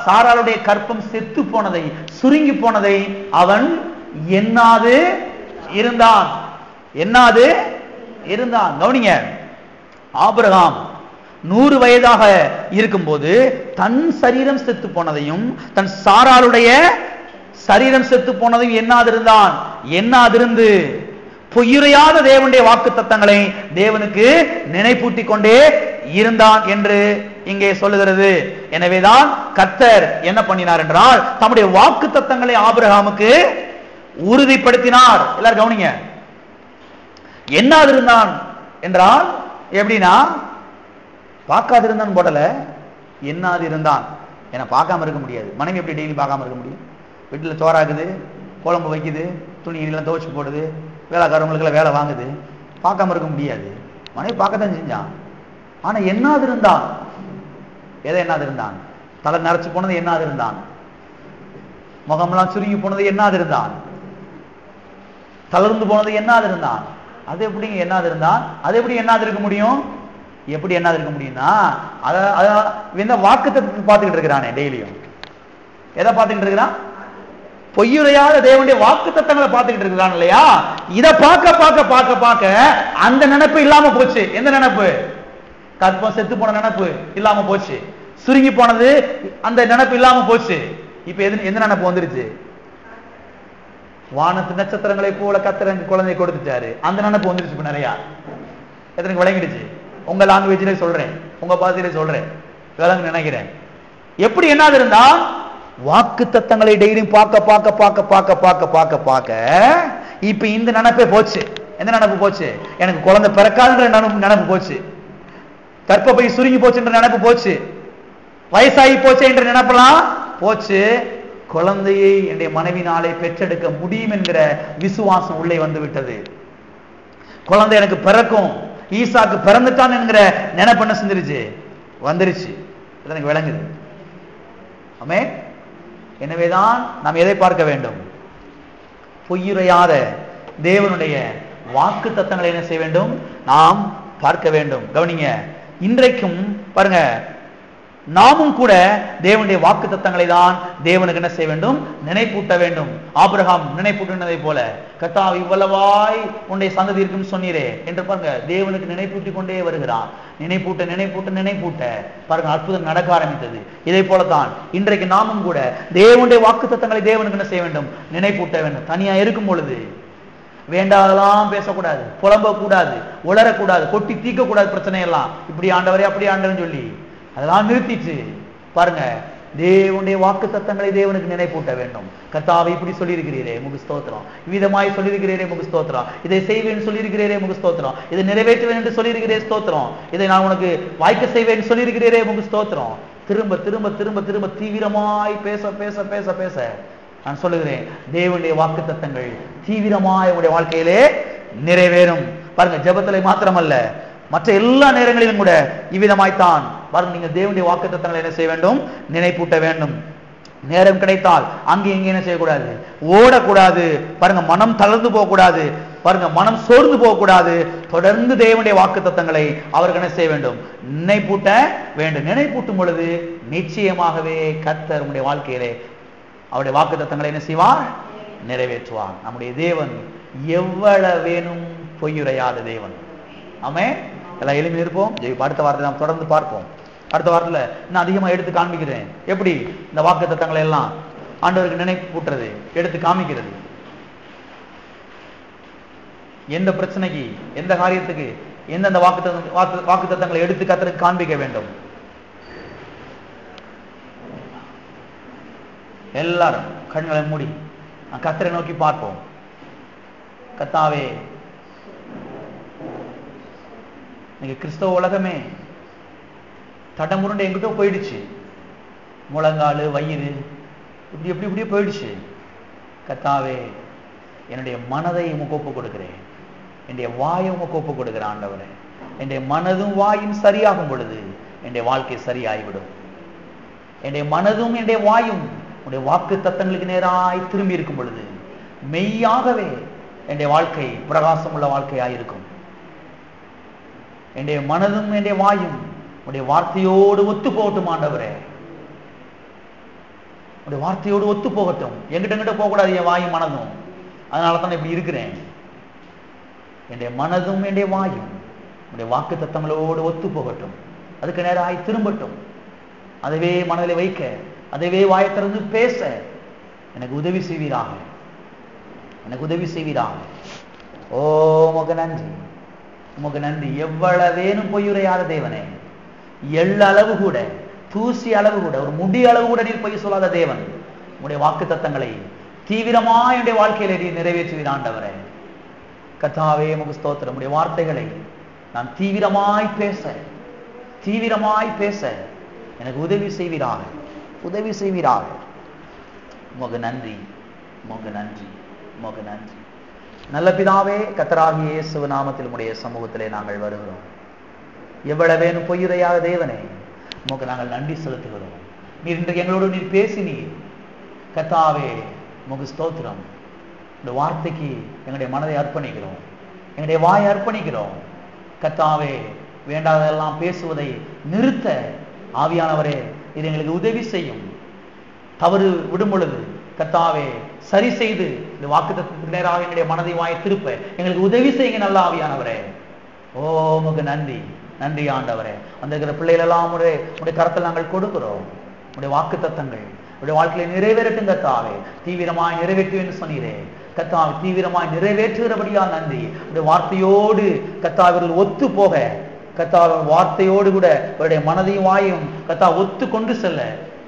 சாராளுடைய கற்பம் செத்து போனதை, சுருங்கி போனதை அவன் எண்ணாது இருந்தான். எண்ணாது இருந்தான். கவனிங்க, ஆபிரகாம் 100 வயதாக இருக்கும்போது தன் சரீரம் செத்து போனதையும் தன் சாராளுடைய சரீரம் செத்து போனதையும் எண்ணாதிருந்தான். எண்ணாதிருந்து பொய்யுரையாத தேவனுடைய வாக்கு தத்தங்களை தேவனுக்கு நினைப்பூட்டிக் கொண்டே இருந்தான் என்று இங்கே சொல்லுகிறது. எனவேதான் கர்த்தர் என்ன பண்ணினார் என்றால் தம்முடைய வாக்கு தத்தங்களை ஆபிரகாமுக்கு உறுதிப்படுத்தினார். எல்லாரும் கவனிங்க, எண்ணாதிருந்தான் என்றால் எப்படின்னா, பார்க்காதிருந்தான் போடல, எண்ணாதிருந்தான். ஏன்னா பார்க்காம இருக்க முடியாது. மனைவி எப்படி டெய்லி பார்க்காம இருக்க முடியும்? வீட்டில் சோறாக்குது, குழம்பு வைக்குது, துணியெல்லாம் துவைச்சு போடுது, வேலைக்காரவங்களுக்கெல்லாம் வேலை வாங்குது, பார்க்காம இருக்க முடியாது. மனைவி பார்க்கத்தான் செஞ்சான். ஆனா எண்ணாதிருந்தான். எதை எண்ணாதிருந்தான்? தலை நரைச்சு போனது எண்ணாதிருந்தான். முகமெல்லாம் சுருங்கி போனது எண்ணாதிருந்தான். தளர்ந்து போனது எண்ணாதிருந்தான். அது எப்படிங்க எண்ணாதிருந்தான்? அது எப்படி எண்ணாதிருக்க முடியும்? எப்படி எண்ணாதிருக்க முடியும்னா, அத வாக்குத்தத்தத்தை பார்த்துக்கிட்டு இருக்கிறானே டெய்லியும். எதை பார்த்துக்கிட்டு இருக்கிறான்? பொய்யுரையாத தேவனுடைய வாக்கு தத்தங்களை பார்த்துக்கிட்டு இருக்கிறான் இல்லையா? இதை பார்க்க பார்க்க பார்க்க பார்க்க அந்த நினைப்பு இல்லாம போச்சு. எந்த நினைப்பு? கற்பம் செத்து போன நினைப்பு இல்லாம போச்சு. சுருங்கி போனது அந்த நினைப்பு இல்லாம போச்சு. இப்ப எந்த நினைப்பு வந்துருச்சு? வானத்து நட்சத்திரங்களை போல கர்த்தர் குழந்தை கொடுத்துட்டாரு, அந்த நினைப்பு வந்துருச்சு. இப்ப நிறைய எத்தனைக்கு விளங்கிடுச்சு? உங்க லாங்குவேஜ்ல சொல்றேன், உங்க பாஷையில சொல்றேன், விளங்கு நினைக்கிறேன். எப்படி என்னாது இருந்தா, வாக்கு தத்தங்களை டெய்லியும் பார்க்க பார்க்க பார்க்க பார்க்க பார்க்க பார்க்க பார்க்க இப்ப இந்த நினைப்பே போச்சு. எந்த நினைப்பு போச்சு? எனக்கு குழந்தை பிறக்காதுன்ற நினைப்பு போச்சு. கற்பப்பை சுருங்கி போச்சுன்ற நினைப்பு போச்சு. வயசாகி போச்சு என்ற நினைப்பெல்லாம் போச்சு. குழந்தையை என்னுடைய மனைவினாலே பெற்றெடுக்க முடியும் என்கிற விசுவாசம் உள்ளே வந்து விட்டது. குழந்தை எனக்கு பிறக்கும், ஈசாக்கு பிறந்துட்டான் என்கிற நினைப்பு என்ன செஞ்சிருச்சு? வந்துருச்சு. எனக்கு விளங்குது. ஆமே. எனவேதான் நாம் எதை பார்க்க வேண்டும்? பொய்யுரையாத தேவனுடைய வாக்கு தத்தங்களை என்ன செய்ய வேண்டும்? நாம் பார்க்க வேண்டும். கவனிங்க, இன்றைக்கும் பாருங்க, நாமும் கூட தேவனுடைய வாக்கு தத்தங்களை தான் தேவனுக்கு என்ன செய்ய வேண்டும்? நினைப்பூட்ட வேண்டும். ஆபிரகாம் நினைப்பூட்டினதை போல, கர்த்தாவே இவ்வளவாய் உன்னுடைய சந்ததி இருக்குன்னு சொன்னீரே என்று பாருங்க, தேவனுக்கு நினைப்பூட்டி கொண்டே வருகிறான். நினைப்பூட்ட நினைப்பூட்ட நினைப்பூட்ட பாருங்க, அற்புதம் நடக்க ஆரம்பித்தது. இதே போலத்தான் இன்றைக்கு நாமும் கூட தேவனுடைய வாக்கு தத்தங்களை தேவனுக்கு என்ன செய்ய வேண்டும்? நினைப்பூட்ட வேண்டும். தனியா இருக்கும் பொழுது வேண்டாதெல்லாம் பேசக்கூடாது, புலம்ப கூடாது, உளரக்கூடாது, கொட்டி தீக்க கூடாது. பிரச்சனை எல்லாம் இப்படி ஆண்டவரே அப்படி ஆண்டவன் சொல்லி அதெல்லாம் நிறுத்திச்சு பாருங்க, தேவனுடைய வாக்கு தத்தங்களை தேவனுக்கு நினைப்பூட்ட வேண்டும். கர்த்தாவே இப்படி சொல்லியிருக்கிறீரே முகு ஸ்தோத்திரம், விதமாய் சொல்லியிருக்கிறீரே முகு ஸ்தோத்திரம், இதை செய்வேன் சொல்லியிருக்கிறீரே முகு ஸ்தோத்திரம், இதை நிறைவேற்றுவேன் என்று சொல்லியிருக்கிறே ஸ்தோத்திரம், இதை நான் உனக்கு வாய்க்க செய்வேன் சொல்லியிருக்கிறீரே முகு ஸ்தோத்திரம். திரும்ப திரும்ப திரும்ப திரும்ப தீவிரமாய் பேச பேச பேச பேச நான் சொல்லுகிறேன், தேவனுடைய வாக்கு தத்தங்கள் தீவிரமாய் உங்களுடைய வாழ்க்கையிலே நிறைவேறும். பாருங்க, ஜெபத்திலே மாத்திரமல்ல, மற்ற எல்லா நேரங்களிலும் கூட இவ்விதமாய்த்தான் பாருங்க, நீங்க தேவனுடைய வாக்கு தத்தங்களை என்ன செய்ய வேண்டும்? நினைப்பூட்ட வேண்டும். நேரம் கிடைத்தால் அங்கே இங்கே என்ன செய்யக்கூடாது? ஓடக்கூடாது. பாருங்க, மனம் தளர்ந்து போகக்கூடாது. பாருங்க, மனம் சோர்ந்து போகக்கூடாது. தொடர்ந்து தேவனுடைய வாக்கு தத்தங்களை அவருக்கு என்ன செய்ய வேண்டும்? நினைப்பூட்ட வேண்டும். நினைப்பூட்டும் பொழுது நிச்சயமாகவே கர்த்தர் உங்களுடைய வாழ்க்கையிலே அவருடைய வாக்கு தத்தங்களை என்ன செய்வார்? நிறைவேற்றுவார். நம்முடைய தேவன் எவ்வளவு வேணும் பொய்யுரையாத தேவன். ஆமே. எல்லாம் எளிமையாக இருப்போம். அடுத்த வாரத்தை நாம் தொடர்ந்து பார்ப்போம். அடுத்த வாரத்தில் இன்னும் அதிகமாக எடுத்து காண்பிக்கிறேன், எப்படி இந்த வாக்கு தத்தங்களை எல்லாம் ஆண்டவருக்கு நினைப்பூட்டுறது, எடுத்து காமிக்கிறது. எந்த பிரச்சனைக்கு, எந்த காரியத்துக்கு எந்தெந்த வாக்கு தத்தங்களை எடுத்து கர்த்தருக்கு காண்பிக்க வேண்டும். எல்லாரும் கண்களை மூடி கர்த்தரை நோக்கி பார்ப்போம். கர்த்தாவே, நீங்க கிறிஸ்தவ உலகமே தடமுருண்டு எங்கிட்ட போயிடுச்சு. முழங்கால், வயிறு இப்படி எப்படி இப்படியே போயிடுச்சு. கர்த்தாவே, என்னுடைய மனதை உமக்கு ஒப்பு கொடுக்கிறேன், என்னுடைய வாயை உமக்கு ஒப்பு கொடுக்கிறேன். ஆண்டவரே, என்னுடைய மனதும் வாயும் சரியாகும் பொழுது என்னுடைய வாழ்க்கை சரியாகிவிடும். என்னுடைய மனதும் என்னுடைய வாயும் உடைய வாக்கு தத்தங்களுக்கு நேராய் திரும்பி இருக்கும் பொழுது மெய்யாகவே என்னுடைய வாழ்க்கை பிரகாசம் உள்ள வாழ்க்கையாயிருக்கும். என்னுடைய மனதும் என்னுடைய வாயும் உடைய வார்த்தையோடு ஒத்து போகட்டும் ஆண்டவரே. உடைய வார்த்தையோடு ஒத்து போகட்டும். எங்கிட்ட போகக்கூடாது என் வாயும் மனதும். அதனால தான் இப்படி இருக்கிறேன். என்னுடைய மனதும் என்னுடைய வாயும் உடைய வாக்கு தத்தங்களோடு ஒத்து போகட்டும். அதுக்கு நேராய் திரும்பட்டும். அதுவே மனதில் வைக்க, அதுவே வாயை திறந்து பேச எனக்கு உதவி செய்வீராக. எனக்கு உதவி செய்வீராக. ஓ உமக்கு நன்றி, உமக்கு நன்றி. எவ்வளவேனும் பொய்யுரையாத தேவனே, எள்ளளவு கூட, தூசி அளவு கூட, ஒரு முடி அளவு கூட நீர் பொய் சொல்லாத தேவன். உங்களுடைய வாக்கு தத்தங்களை தீவிரமாய் என்னுடைய வாழ்க்கையில நீர் நிறைவேற்றுவீர் ஆண்டவரே. கர்த்தாவே உமக்கு ஸ்தோத்திரம். உடைய வார்த்தைகளை நான் தீவிரமாய் பேச எனக்கு உதவி செய்வீராக, உதவி செய்வீராக. உமக்கு நன்றி, உமக்கு நன்றி, உமக்கு நன்றி. நல்ல பிதாவே, கர்த்தராகிய இயேசு நாமத்தில் உம்முடைய சமூகத்திலே நாங்கள் வருகிறோம். எவ்வளவேனும் பொய்யுரையாத தேவனே, உமக்கு நாங்கள் நன்றி செலுத்துகிறோம். நீர் இன்றைக்கு எங்களோடு நீர் பேசினீர். கர்த்தாவே உமக்கு ஸ்தோத்திரம். இந்த வார்த்தைக்கு எங்களுடைய மனதை அர்ப்பணிக்கிறோம், எங்களுடைய வாயை அர்ப்பணிக்கிறோம். கர்த்தாவே வேண்டாததெல்லாம் பேசுவதை நிறுத்த ஆவியானவரே இது எங்களுக்கு உதவி செய்யும். தவறு விடும் பொழுது கர்த்தாவே சரி செய்து இந்த வாக்குத்தத்தத்துக்கு நேராக எங்களுடைய மனதை வாயை திருப்ப எங்களுக்கு உதவி செய்யுங்க நல்ல ஆவியானவரே. ஓ உமக்கு நன்றி, நன்றி ஆண்டவரே. அந்த இருக்கிற பிள்ளைகள் எல்லாம் உடைய கரத்தில் நாங்கள் கொடுக்கிறோம். உடைய வாக்கு தத்தங்கள் உடைய வாழ்க்கையை நிறைவேறட்டும் கர்த்தாவே. தீவிரமாய் நிறைவேற்றுவேன்னு சொன்னீரே கர்த்தாவே, தீவிரமாய் நிறைவேற்றுகிறபடியா நன்றி. உடைய வார்த்தையோடு கர்த்தாவர்கள் ஒத்து போக, கர்த்தாவின் வார்த்தையோடு கூட இவருடைய மனதையும் வாயும் கர்த்தா ஒத்து கொண்டு செல்ல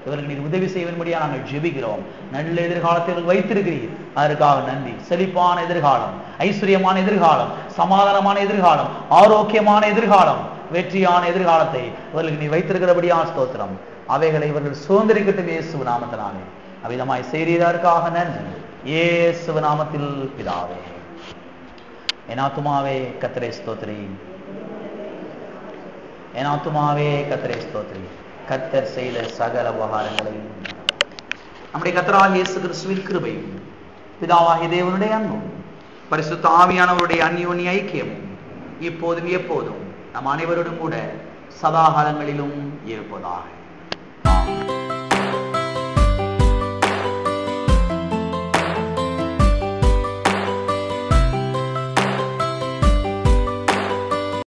இவர்கள் நீர் உதவி செய்வன்படியா நாங்கள் ஜெபிக்கிறோம். நல்ல எதிர்காலத்தில் வைத்திருக்கிறீர், அதற்காக நன்றி. செழிப்பான எதிர்காலம், ஐஸ்வர்யமான எதிர்காலம், சமாதானமான எதிர்காலம், ஆரோக்கியமான எதிர்காலம், வெற்றியான எதிர்காலத்தை இவர்களுக்கு நீ வைத்திருக்கிறபடியா ஸ்தோத்திரம். அவைகளை இவர்கள் சுதந்திரிக்கட்டும் இயேசு நாமத்தினாலே. அவ்விதமாய் செய்ததற்காக நன்றி. இயேசு நாமத்தில் பிதாவே. என் ஆத்துமாவே கர்த்தரை ஸ்தோத்திரி, என் ஆத்துமாவே கர்த்தரை ஸ்தோத்திரி. கர்த்தர் செய்த சகல உபகாரங்களையும் நம்முடைய கர்த்தராகிய இயேசு கிறிஸ்துவின் கிருபையும் பிதாவாகிய தேவனுடைய அன்பும் பரிசுத்த ஆவியானவருடைய அந்யோன்ய ஐக்கியமும் இப்போதும் எப்போதும் நம் அனைவரோடும் கூட சதாகாலங்களிலும் இருப்பதாக.